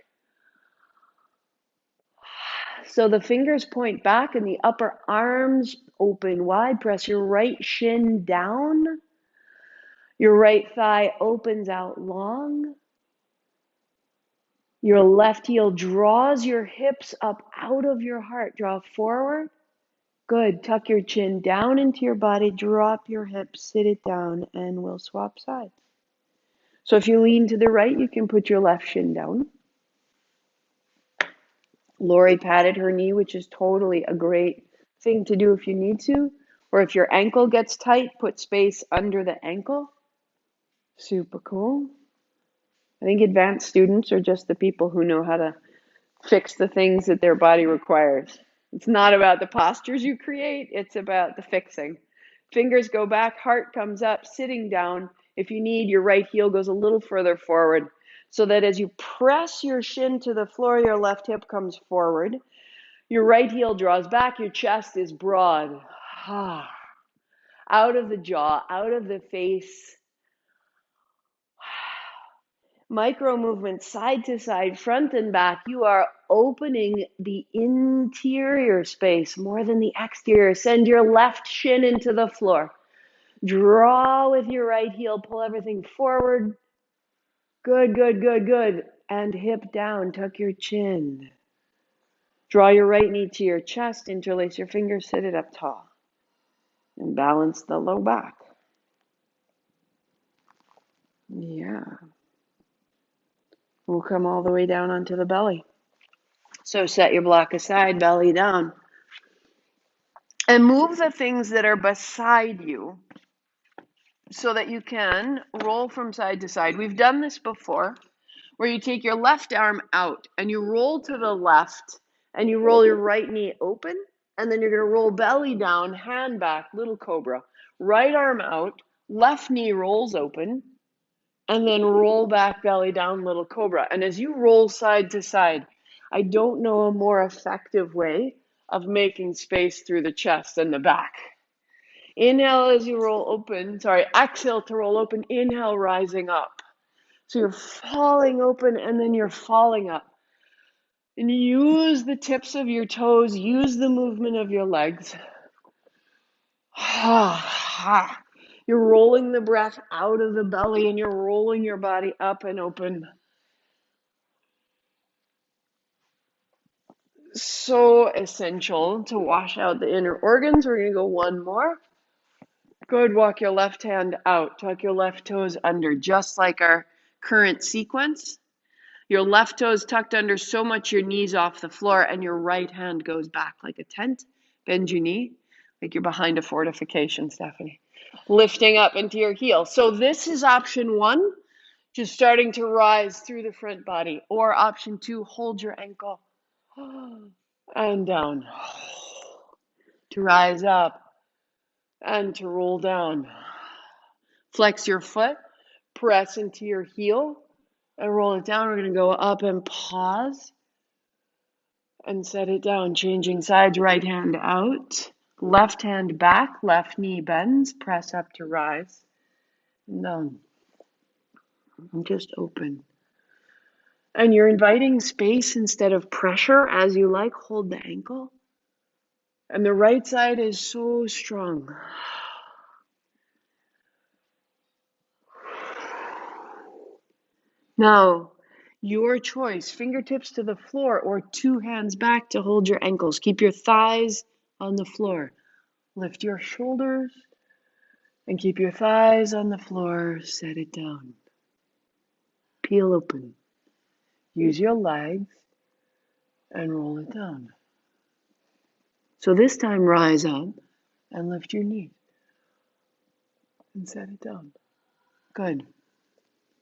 S2: So the fingers point back and the upper arms open wide. Press your right shin down. Your right thigh opens out long. Your left heel draws your hips up out of your heart. Draw forward. Good. Tuck your chin down into your body. Drop your hips. Sit it down and we'll swap sides. So if you lean to the right, you can put your left shin down. Lori patted her knee, which is totally a great thing to do if you need to. Or if your ankle gets tight, put space under the ankle. Super cool. I think advanced students are just the people who know how to fix the things that their body requires. It's not about the postures you create, it's about the fixing. Fingers go back, heart comes up, sitting down. If you need, your right heel goes a little further forward so that as you press your shin to the floor, your left hip comes forward. Your right heel draws back, your chest is broad. Out of the jaw, out of the face. Micro movement, side to side, front and back. You are opening the interior space more than the exterior. Send your left shin into the floor. Draw with your right heel. Pull everything forward. Good, good, good, good. And hip down. Tuck your chin. Draw your right knee to your chest. Interlace your fingers. Sit it up tall. And balance the low back. Yeah. We'll come all the way down onto the belly. So set your block aside, belly down. And move the things that are beside you so that you can roll from side to side. We've done this before, where you take your left arm out and you roll to the left and you roll your right knee open, and then you're going to roll belly down, hand back, little cobra. Right arm out, left knee rolls open, and then roll back, belly down, little cobra. And as you roll side to side, I don't know a more effective way of making space through the chest and the back. Inhale as you roll open, exhale to roll open, inhale rising up. So you're falling open and then you're falling up. And use the tips of your toes, use the movement of your legs. You're rolling the breath out of the belly and you're rolling your body up and open. So essential to wash out the inner organs. We're going to go one more. Good. Walk your left hand out. Tuck your left toes under, just like our current sequence. Your left toes tucked under so much your knees off the floor, and your right hand goes back like a tent. Bend your knee like you're behind a fortification, Stephanie. Lifting up into your heel. So this is option one, just starting to rise through the front body. Or option two, hold your ankle and down. To rise up and to roll down. Flex your foot, press into your heel, and roll it down. We're going to go up and pause and set it down. Changing sides, right hand out, left hand back, left knee bends, press up to rise, and down. And just open. And you're inviting space instead of pressure as you like. Hold the ankle. And the right side is so strong. Now, your choice, fingertips to the floor or two hands back to hold your ankles. Keep your thighs on the floor. Lift your shoulders and keep your thighs on the floor. Set it down. Peel open. Use your legs and roll it down. So this time, rise up and lift your knees and set it down. Good.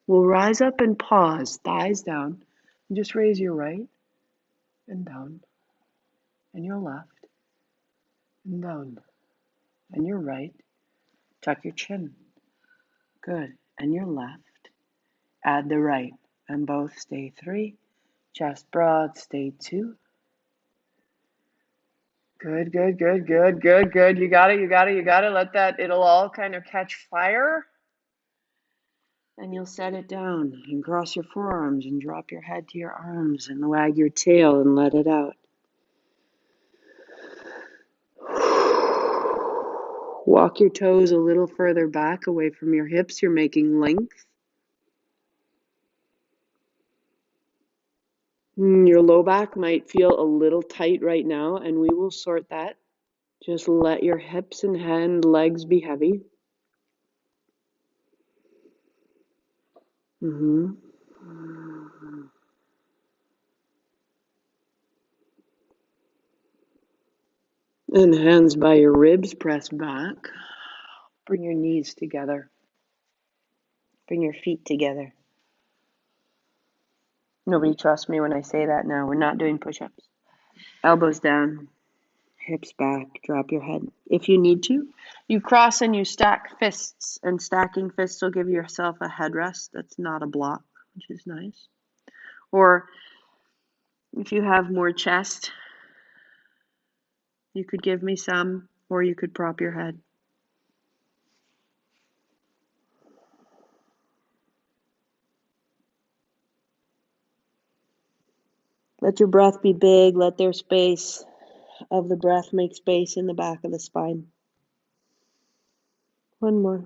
S2: We'll rise up and pause, thighs down, and just raise your right and down, and your left and down, and your right. Tuck your chin. Good. And your left. Add the right. And both stay 3. Chest broad, stay 2. Good, good, good, good, good, good. You got it, you got it, you got it. Let that, it'll all kind of catch fire. And you'll set it down and cross your forearms and drop your head to your arms and wag your tail and let it out. Walk your toes a little further back away from your hips. You're making length. Your low back might feel a little tight right now, and we will sort that. Just let your hips and legs be heavy.
S1: And hands by your ribs, press back. Bring your knees together. Bring your feet together. Nobody trusts me when I say that now. We're not doing push-ups. Elbows down, hips back, drop your head. If you need to, you cross and you stack fists. And stacking fists will give yourself a headrest that's not a block, which is nice. Or if you have more chest, you could give me some, or you could prop your head. Let your breath be big. Let their space of the breath make space in the back of the spine. One more.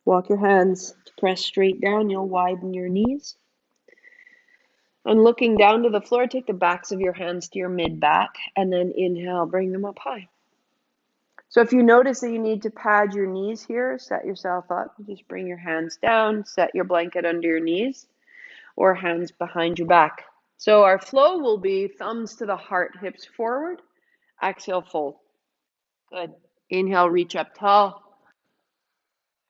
S1: Walk your hands to press straight down. You'll widen your knees. And looking down to the floor, take the backs of your hands to your mid-back, and then inhale, bring them up high. So if you notice that you need to pad your knees here, set yourself up. Just bring your hands down, set your blanket under your knees, or hands behind your back. So our flow will be thumbs to the heart, hips forward. Exhale, fold. Good. Inhale, reach up tall.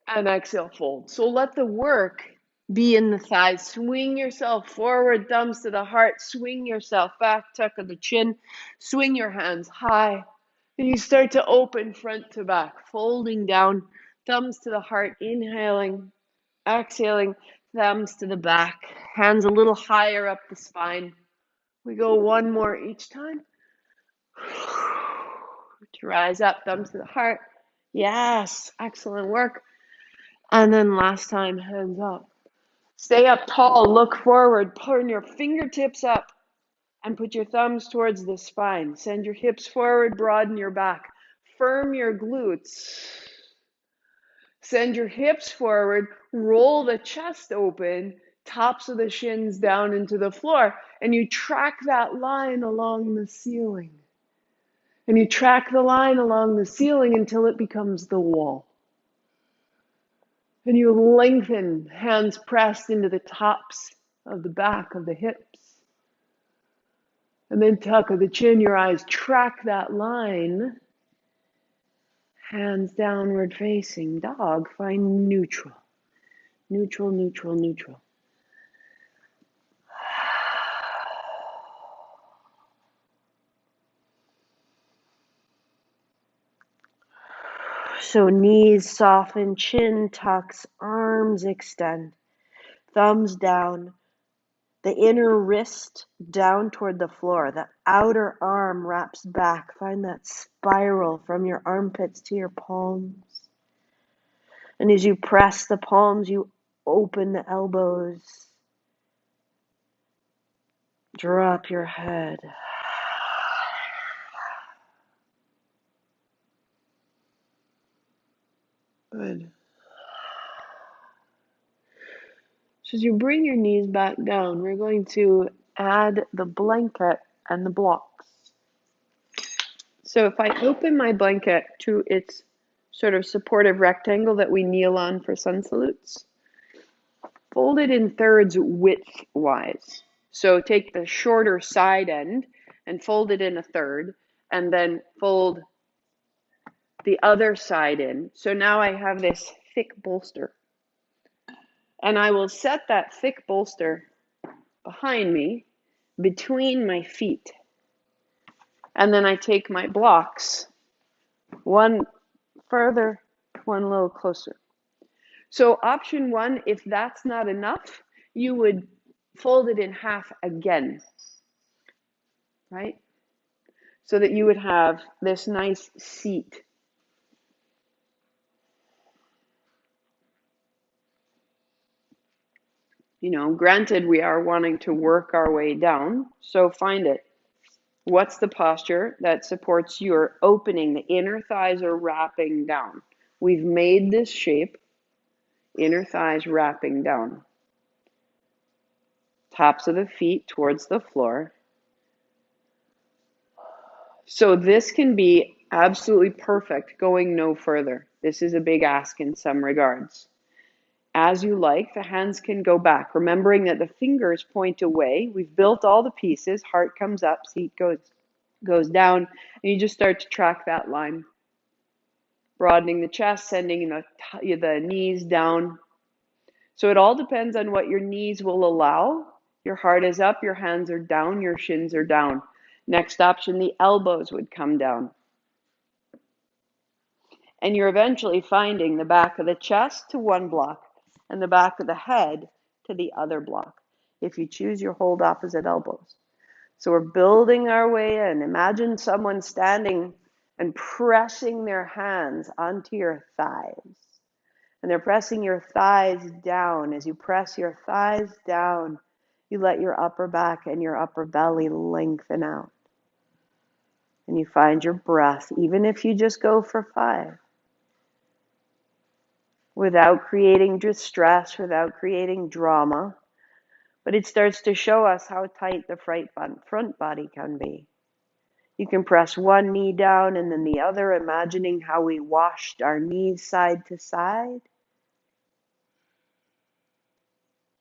S1: And exhale, fold. So let the work be in the thighs. Swing yourself forward, thumbs to the heart. Swing yourself back, tuck of the chin. Swing your hands high. And you start to open front to back, folding down, thumbs to the heart, inhaling, exhaling, thumbs to the back, hands a little higher up the spine. We go one more each time. To rise up, thumbs to the heart. Yes, excellent work. And then last time, hands up. Stay up tall, look forward, turn your fingertips up, and put your thumbs towards the spine. Send your hips forward, broaden your back. Firm your glutes. Send your hips forward, roll the chest open, tops of the shins down into the floor, and you track that line along the ceiling. And you track the line along the ceiling until it becomes the wall. And you lengthen, hands pressed into the tops of the back of the hips. And then tuck of the chin, your eyes track that line. Hands downward facing dog, find neutral. Neutral, neutral, neutral. So knees soften, chin tucks, arms extend, thumbs down, the inner wrist down toward the floor, the outer arm wraps back. Find that spiral from your armpits to your palms. And as you press the palms, you open the elbows. Drop your head. Good. So as you bring your knees back down, we're going to add the blanket and the blocks. So if I open my blanket to its sort of supportive rectangle that we kneel on for sun salutes, fold it in thirds width-wise. So take the shorter side end and fold it in a third, and then fold the other side in. So now I have this thick bolster. And I will set that thick bolster behind me, between my feet. And then I take my blocks, one further, one a little closer. So option one, if that's not enough, you would fold it in half again, right? So that you would have this nice seat. You know, granted, we are wanting to work our way down, so find it. What's the posture that supports your opening? The inner thighs are wrapping down. We've made this shape, inner thighs wrapping down. Tops of the feet towards the floor. So this can be absolutely perfect going no further. This is a big ask in some regards. as you like. The hands can go back, remembering that the fingers point away. We've built all the pieces. Heart comes up, seat goes down, and you just start to track that line. Broadening the chest, sending the knees down. So it all depends on what your knees will allow. Your heart is up, your hands are down, your shins are down. Next option, the elbows would come down. And you're eventually finding the back of the chest to one block and the back of the head to the other block. If you choose, you hold opposite elbows. So we're building our way in. Imagine someone standing and pressing their hands onto your thighs. And they're pressing your thighs down. As you press your thighs down, you let your upper back and your upper belly lengthen out. And you find your breath, even if you just go for 5. Without creating distress, without creating drama. But it starts to show us how tight the front body can be. You can press one knee down and then the other, imagining how we washed our knees side to side.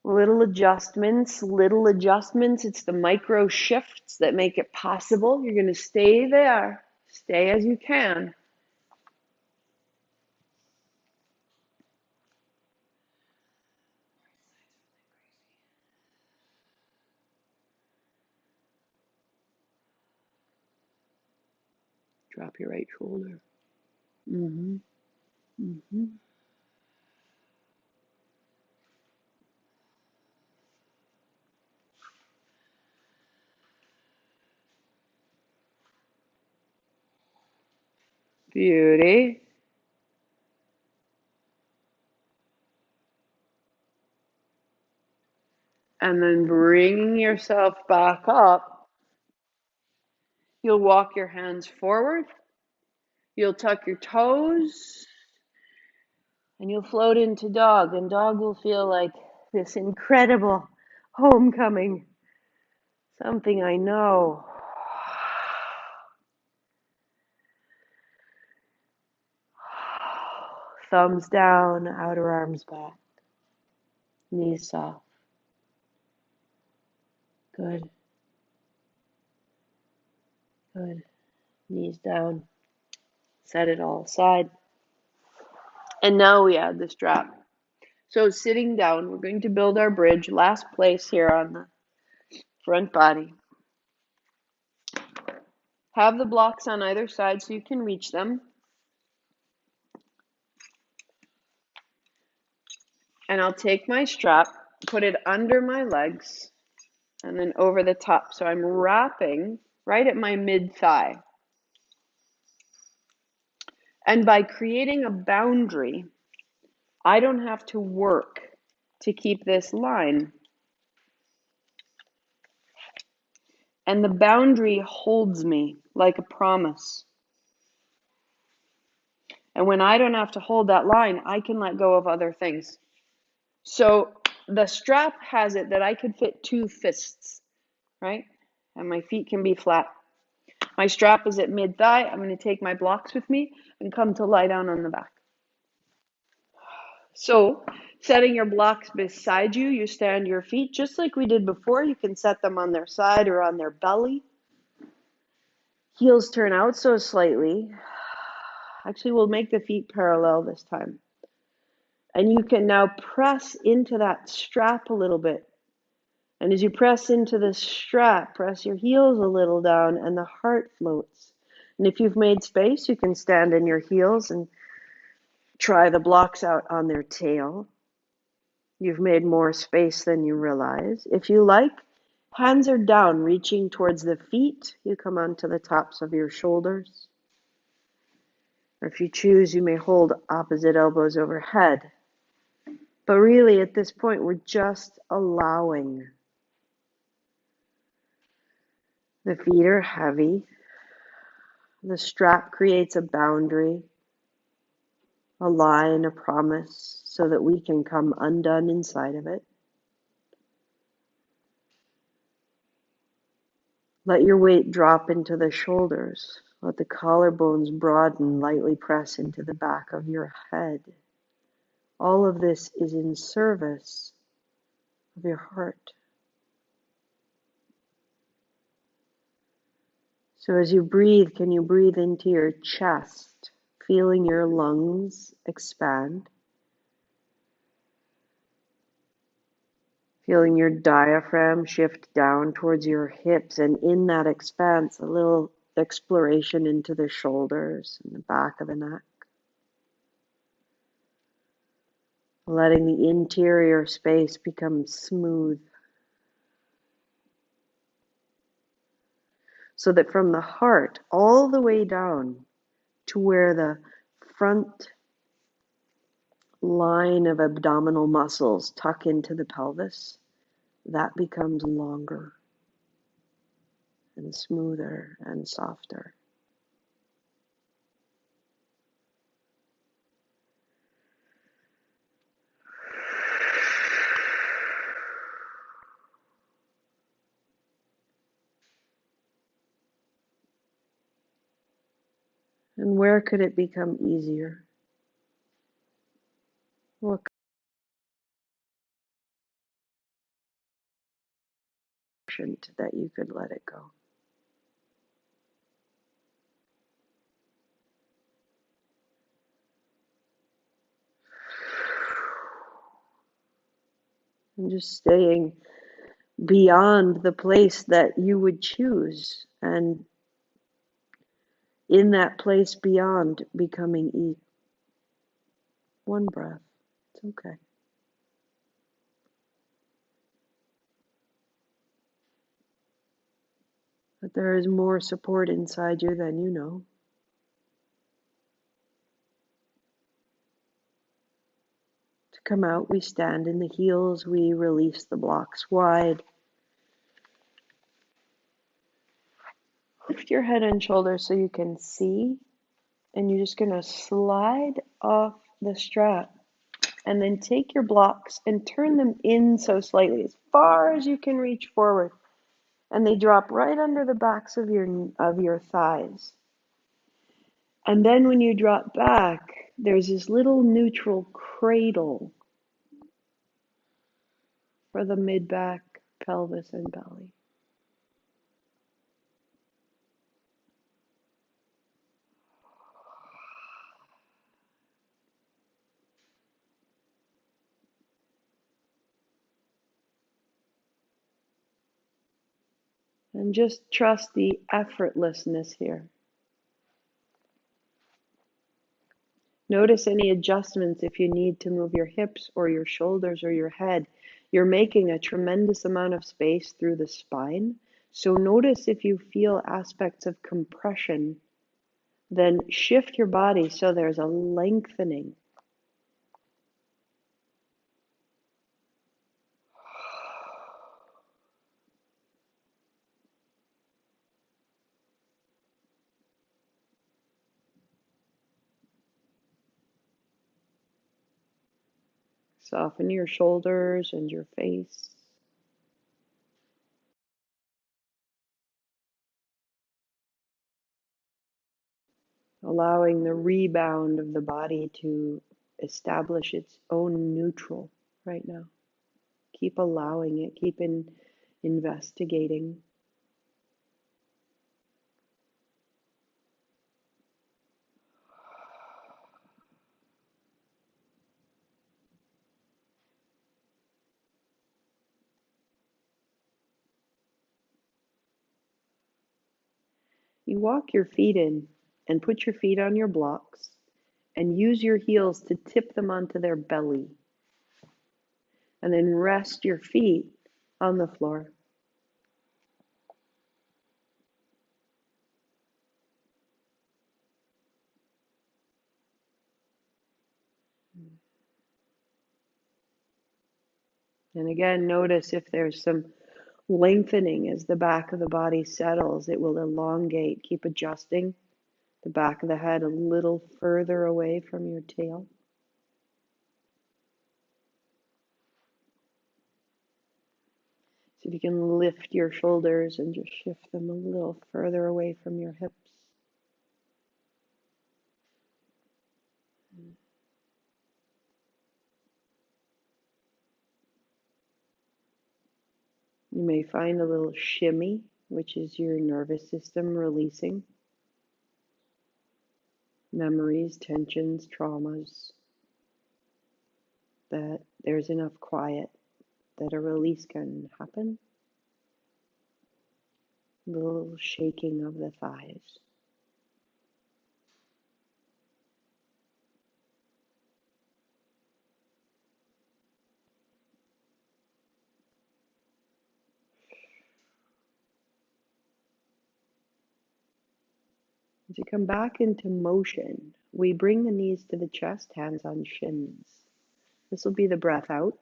S1: Little adjustments. It's the micro shifts that make it possible. You're going to stay there. Stay as you can. Drop your right shoulder. Mm-hmm. Mm-hmm. Beauty. And then bringing yourself back up, you'll walk your hands forward. You'll tuck your toes. And you'll float into dog. And dog will feel like this incredible homecoming. Something I know. Thumbs down, outer arms back. Knees soft. Good. Good. Knees down. Set it all aside. And now we add the strap. So sitting down, we're going to build our bridge. Last place here on the front body. Have the blocks on either side so you can reach them. And I'll take my strap, put it under my legs, and then over the top. So I'm wrapping right at my mid-thigh. And by creating a boundary, I don't have to work to keep this line. And the boundary holds me like a promise. And when I don't have to hold that line, I can let go of other things. So the strap has it that I could fit 2 fists, right? And my feet can be flat. My strap is at mid-thigh. I'm going to take my blocks with me and come to lie down on the back. So setting your blocks beside you, you stand your feet just like we did before. You can set them on their side or on their belly. Heels turn out so slightly. Actually, we'll make the feet parallel this time. And you can now press into that strap a little bit. And as you press into the strap, press your heels a little down and the heart floats. And if you've made space, you can stand in your heels and try the blocks out on their tail. You've made more space than you realize. If you like, hands are down, reaching towards the feet. You come onto the tops of your shoulders. Or if you choose, you may hold opposite elbows overhead. But really, at this point, we're just allowing. The feet are heavy. The strap creates a boundary, a line, a promise, so that we can come undone inside of it. Let your weight drop into the shoulders. Let the collarbones broaden, lightly press into the back of your head.
S2: All of this is in service of your heart. So as you breathe, can you breathe into your chest, feeling your lungs expand, feeling your diaphragm shift down towards your hips, and in that expanse, a little exploration into the shoulders and the back of the neck. Letting the interior space become smooth, so that from the heart all the way down to where the front line of abdominal muscles tuck into the pelvis, that becomes longer and smoother and softer. And where could it become easier? What that you could let it go? And just staying beyond the place that you would choose, and in that place beyond becoming ease. One breath. It's okay. But there is more support inside you than you know. To come out, we stand in the heels, we release the blocks wide. Lift your head and shoulders so you can see, and you're just going to slide off the strap. And then take your blocks and turn them in so slightly, as far as you can reach forward. And they drop right under the backs of your thighs. And then when you drop back, there's this little neutral cradle for the mid-back, pelvis, and belly. And just trust the effortlessness here. Notice any adjustments if you need to move your hips or your shoulders or your head. You're making a tremendous amount of space through the spine. So notice if you feel aspects of compression, then shift your body so there's a lengthening. Soften your shoulders and your face. Allowing the rebound of the body to establish its own neutral right now. Keep allowing it, keep investigating. You walk your feet in and put your feet on your blocks and use your heels to tip them onto their belly. And then rest your feet on the floor. And again, notice if there's some lengthening as the back of the body settles, it will elongate. Keep adjusting the back of the head a little further away from your tail. So if you can lift your shoulders and just shift them a little further away from your hips. You may find a little shimmy, which is your nervous system releasing memories, tensions, traumas, that there's enough quiet that a release can happen. A little shaking of the thighs. As you come back into motion, we bring the knees to the chest, hands on shins. This will be the breath out.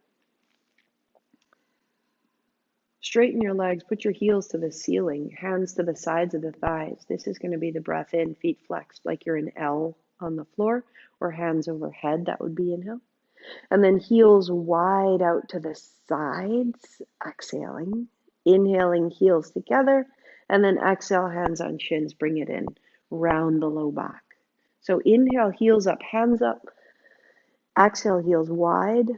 S2: Straighten your legs, put your heels to the ceiling, hands to the sides of the thighs. This is going to be the breath in, feet flexed like you're an L on the floor, or hands overhead, that would be inhale. And then heels wide out to the sides, exhaling. Inhaling, heels together, and then exhale, hands on shins, bring it in, round the low back. So inhale, heels up, hands up. Exhale, heels wide.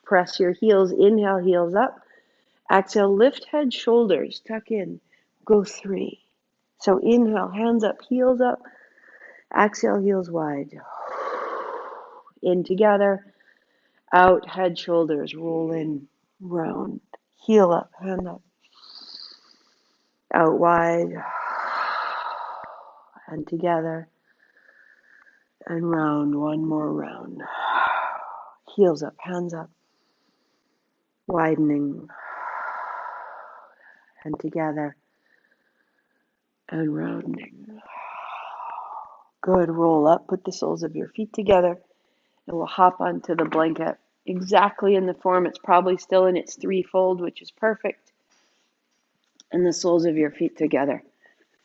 S2: Press your heels, inhale, heels up. Exhale, lift head, shoulders, tuck in, go 3. So inhale, hands up, heels up. Exhale, heels wide. In together. Out, head, shoulders, roll in, round. Heel up, hand up. Out wide. And together. And round, one more round. Heels up, hands up. Widening. And together. And rounding. Good, roll up, put the soles of your feet together. And we'll hop onto the blanket exactly in the form. It's probably still in its threefold, which is perfect. And the soles of your feet together.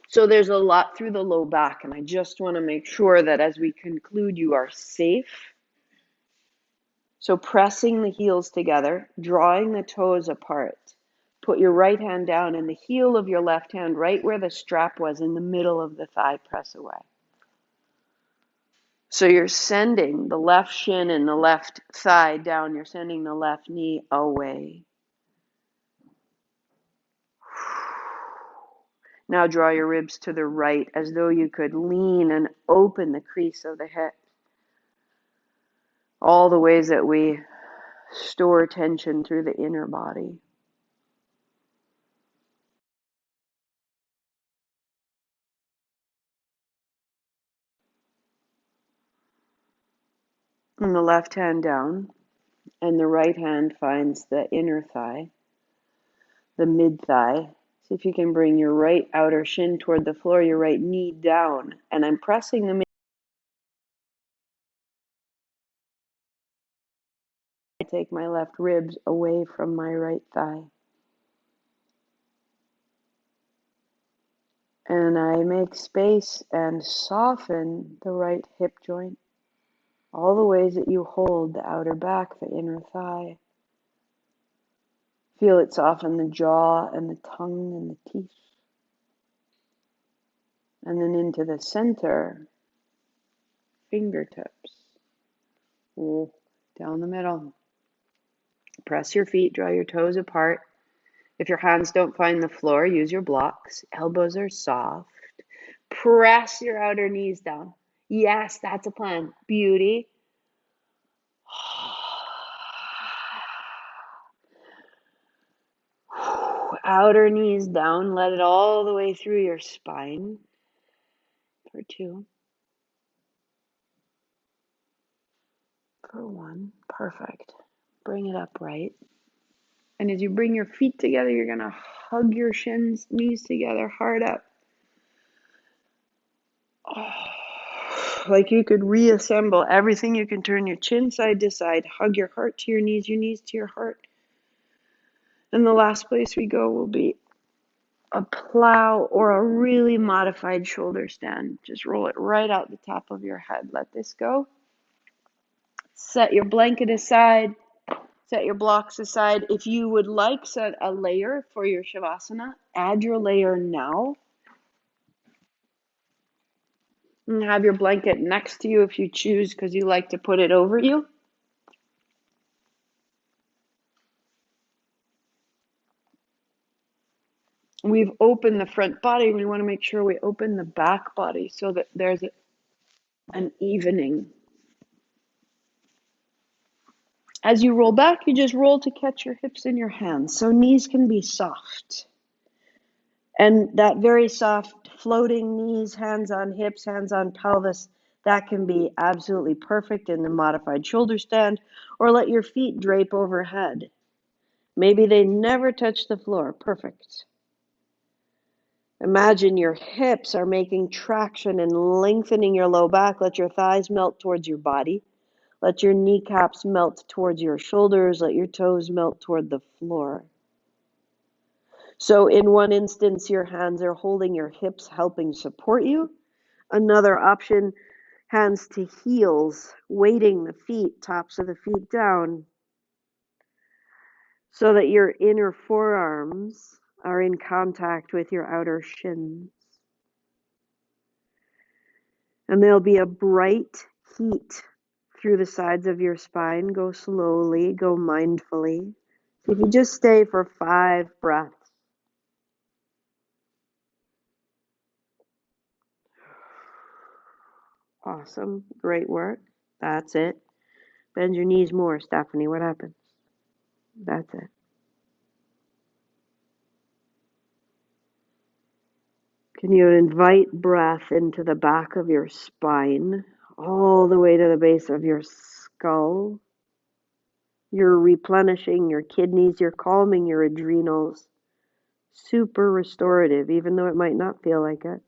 S2: So there's a lot through the low back, and I just want to make sure that as we conclude, you are safe. So pressing the heels together, drawing the toes apart. Put your right hand down and the heel of your left hand right where the strap was in the middle of the thigh, press away. So you're sending the left shin and the left thigh down. You're sending the left knee away. Now draw your ribs to the right as though you could lean and open the crease of the hip. All the ways that we store tension through the inner body. And the left hand down, and the right hand finds the inner thigh, the mid thigh. See if you can bring your right outer shin toward the floor, your right knee down. And I'm pressing the mid. I take my left ribs away from my right thigh. And I make space and soften the right hip joint. All the ways that you hold the outer back, the inner thigh. Feel it soften the jaw and the tongue and the teeth. And then into the center, fingertips. Down the middle. Press your feet, draw your toes apart. If your hands don't find the floor, use your blocks. Elbows are soft. Press your outer knees down. Yes, that's a plan. Beauty. Outer knees down. Let it all the way through your spine. For 2. For 1. Perfect. Bring it upright. And as you bring your feet together, you're going to hug your shins, knees together, hard up. Like you could reassemble everything. You can turn your chin side to side, hug your heart to your knees to your heart. And the last place we go will be a plow or a really modified shoulder stand. Just roll it right out the top of your head. Let this go. Set your blanket aside. Set your blocks aside. If you would like set a layer for your Shavasana, add your layer now. And have your blanket next to you if you choose because you like to put it over you.
S1: we've opened the front body. We want to make sure we open the back body so that there's an evening. As you roll back, you just roll to catch your hips in your hands. So knees can be soft. And that very soft floating knees, hands on hips, hands on pelvis, that can be absolutely perfect in the modified shoulder stand, or let your feet drape overhead. Maybe they never touch the floor. Perfect. Imagine your hips are making traction and lengthening your low back. Let your thighs melt towards your body. Let your kneecaps melt towards your shoulders. Let your toes melt toward the floor. So in one instance, your hands are holding your hips, helping support you. Another option, hands to heels, weighting the feet, tops of the feet down, so that your inner forearms are in contact with your outer shins. And there'll be a bright heat through the sides of your spine. Go slowly, go mindfully. If you just stay for 5 breaths. Awesome. Great work. That's it. Bend your knees more, Stephanie. What happens? That's it. Can you invite breath into the back of your spine, all the way to the base of your skull? You're replenishing your kidneys, you're calming your adrenals. Super restorative, even though it might not feel like it.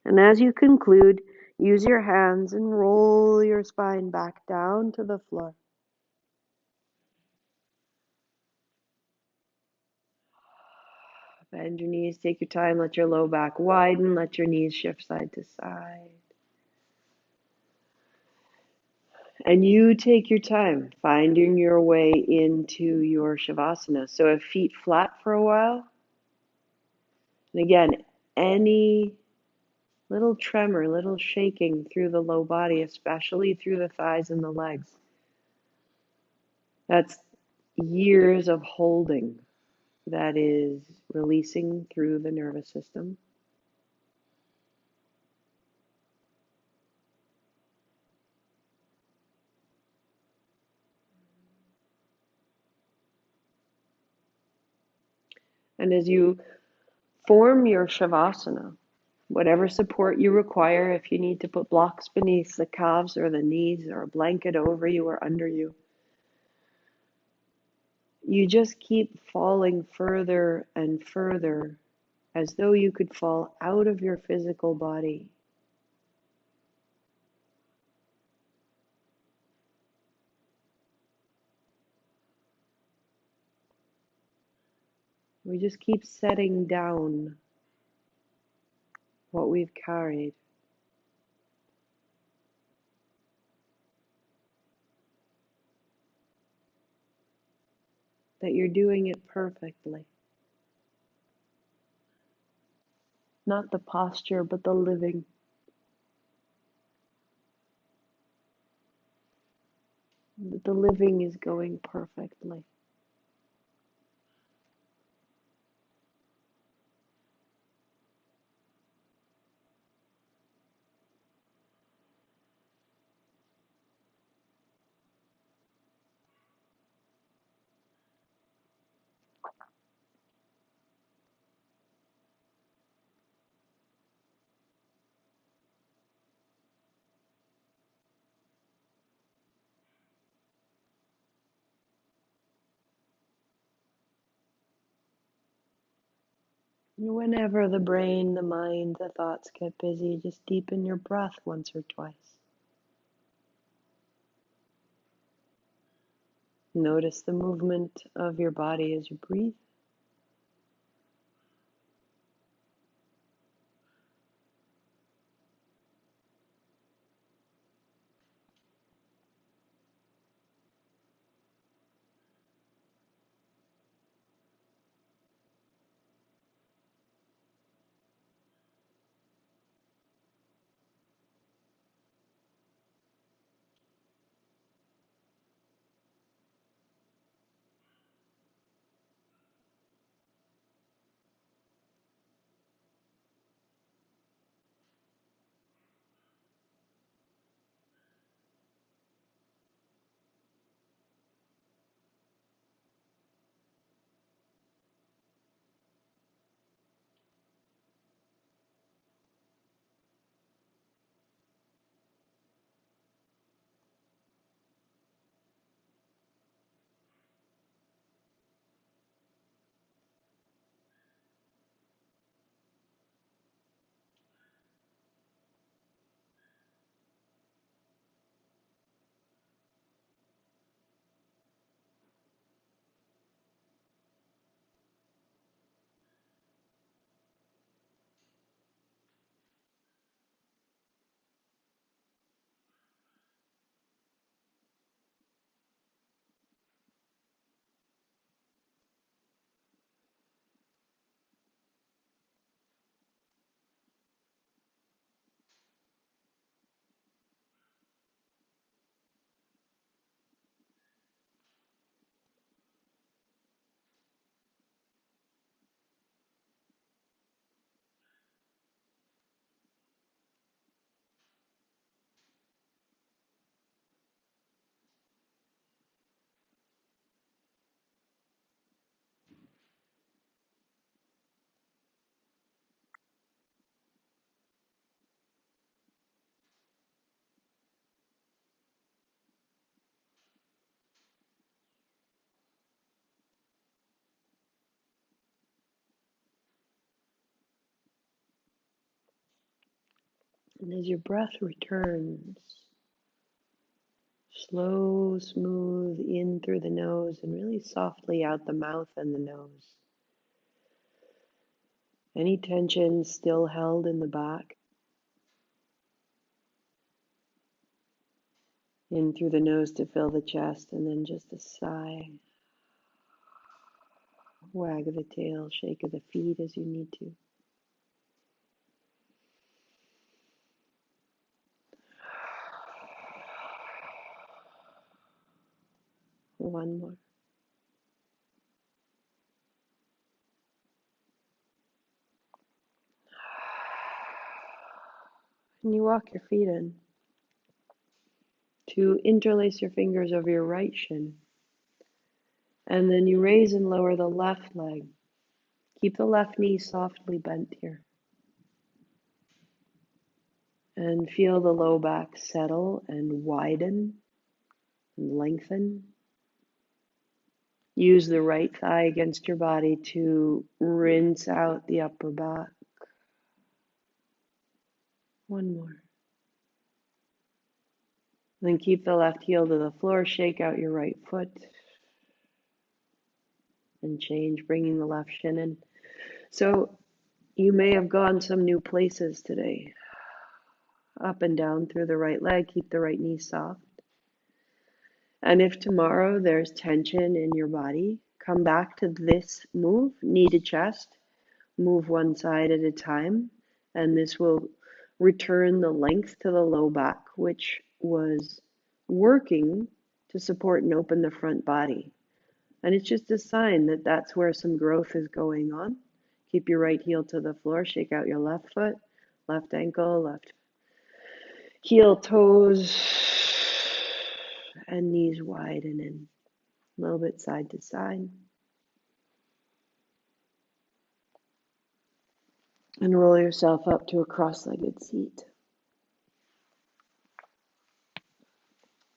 S1: And as you conclude, use your hands and roll your spine back down to the floor. Bend your knees, take your time, let your low back widen, let your knees shift side to side. And you take your time finding your way into your Shavasana. So if feet flat for a while, and again, any little tremor, little shaking through the low body, especially through the thighs and the legs, that's years of holding that is releasing through the nervous system. And as you form your Shavasana, whatever support you require, if you need to put blocks beneath the calves or the knees or a blanket over you or under you, you just keep falling further and further as though you could fall out of your physical body. We just keep setting down what we've carried. That you're doing it perfectly. Not the posture, but the living. That the living is going perfectly. And whenever the brain, the mind, the thoughts get busy, just deepen your breath once or twice. Notice the movement of your body as you breathe.
S2: And as your breath returns, slow, smooth in through the nose and really softly out the mouth and the nose. Any tension still held in the back. In through the nose to fill the chest, and then just a sigh. Wag of the tail, shake of the feet as you need to. One more. And you walk your feet in to interlace your fingers over your right shin. And then you raise and lower the left leg. Keep the left knee softly bent here. And feel the low back settle and widen and lengthen. Use the right thigh against your body to rinse out the upper back. One more. Then keep the left heel to the floor, shake out your right foot, and change, bringing the left shin in. So you may have gone some new places today. Up and down through the right leg, keep the right knee soft. And if tomorrow there's tension in your body, come back to this move, knee to chest, move one side at a time, and this will return the length to the low back, which was working to support and open the front body. And it's just a sign that that's where some growth is going on. Keep your right heel to the floor, shake out your left foot, left ankle, left heel, toes, and knees widen in a little bit side to side. And roll yourself up to a cross-legged seat.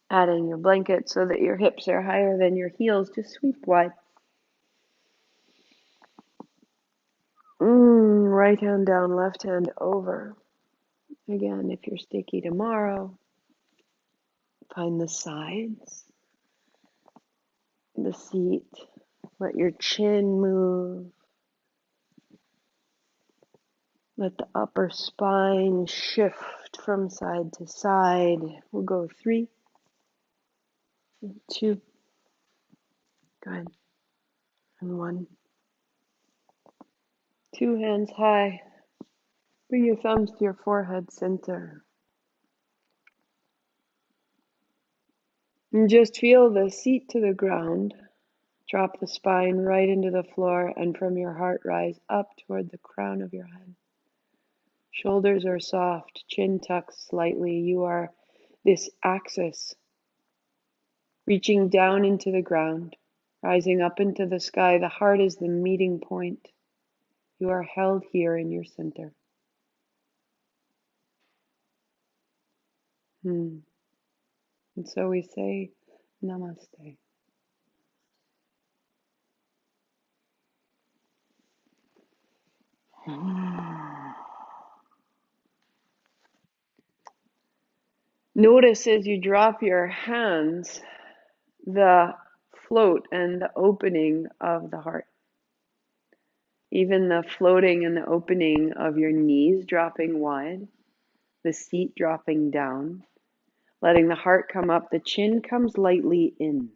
S2: Adding your blanket so that your hips are higher than your heels, just sweep wide. Right hand down, left hand over. Again, if you're sticky tomorrow, find the sides, the seat. Let your chin move. Let the upper spine shift from side to side. We'll go 3, 2, good, and 1. 2 hands high. Bring your thumbs to your forehead center. And just feel the seat to the ground. Drop the spine right into the floor, and from your heart rise up toward the crown of your head. Shoulders are soft, chin tucks slightly. You are this axis, reaching down into the ground, rising up into the sky. The heart is the meeting point. You are held here in your center. And so we say, Namaste. Notice as you drop your hands, the float and the opening of the heart. Even the floating and the opening of your knees dropping wide, the seat dropping down, letting the heart come up, the chin comes lightly in.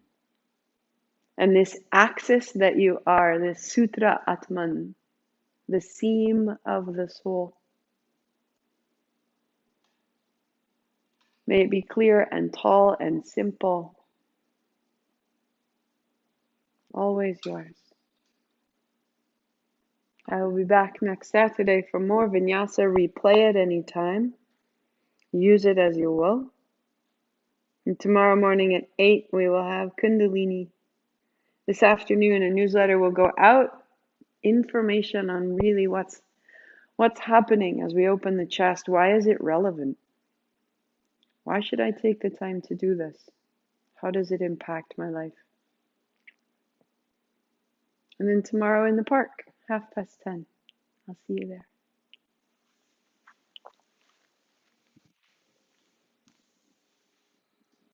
S2: And this axis that you are, this sutra atman, the seam of the soul, may it be clear and tall and simple, always yours. I will be back next Saturday for more Vinyasa. Replay it anytime. Use it as you will. And tomorrow morning at 8, we will have Kundalini. This afternoon, a newsletter will go out. Information on really what's happening as we open the chest. Why is it relevant? Why should I take the time to do this? How does it impact my life? And then tomorrow in the park, 10:30. I'll see you there.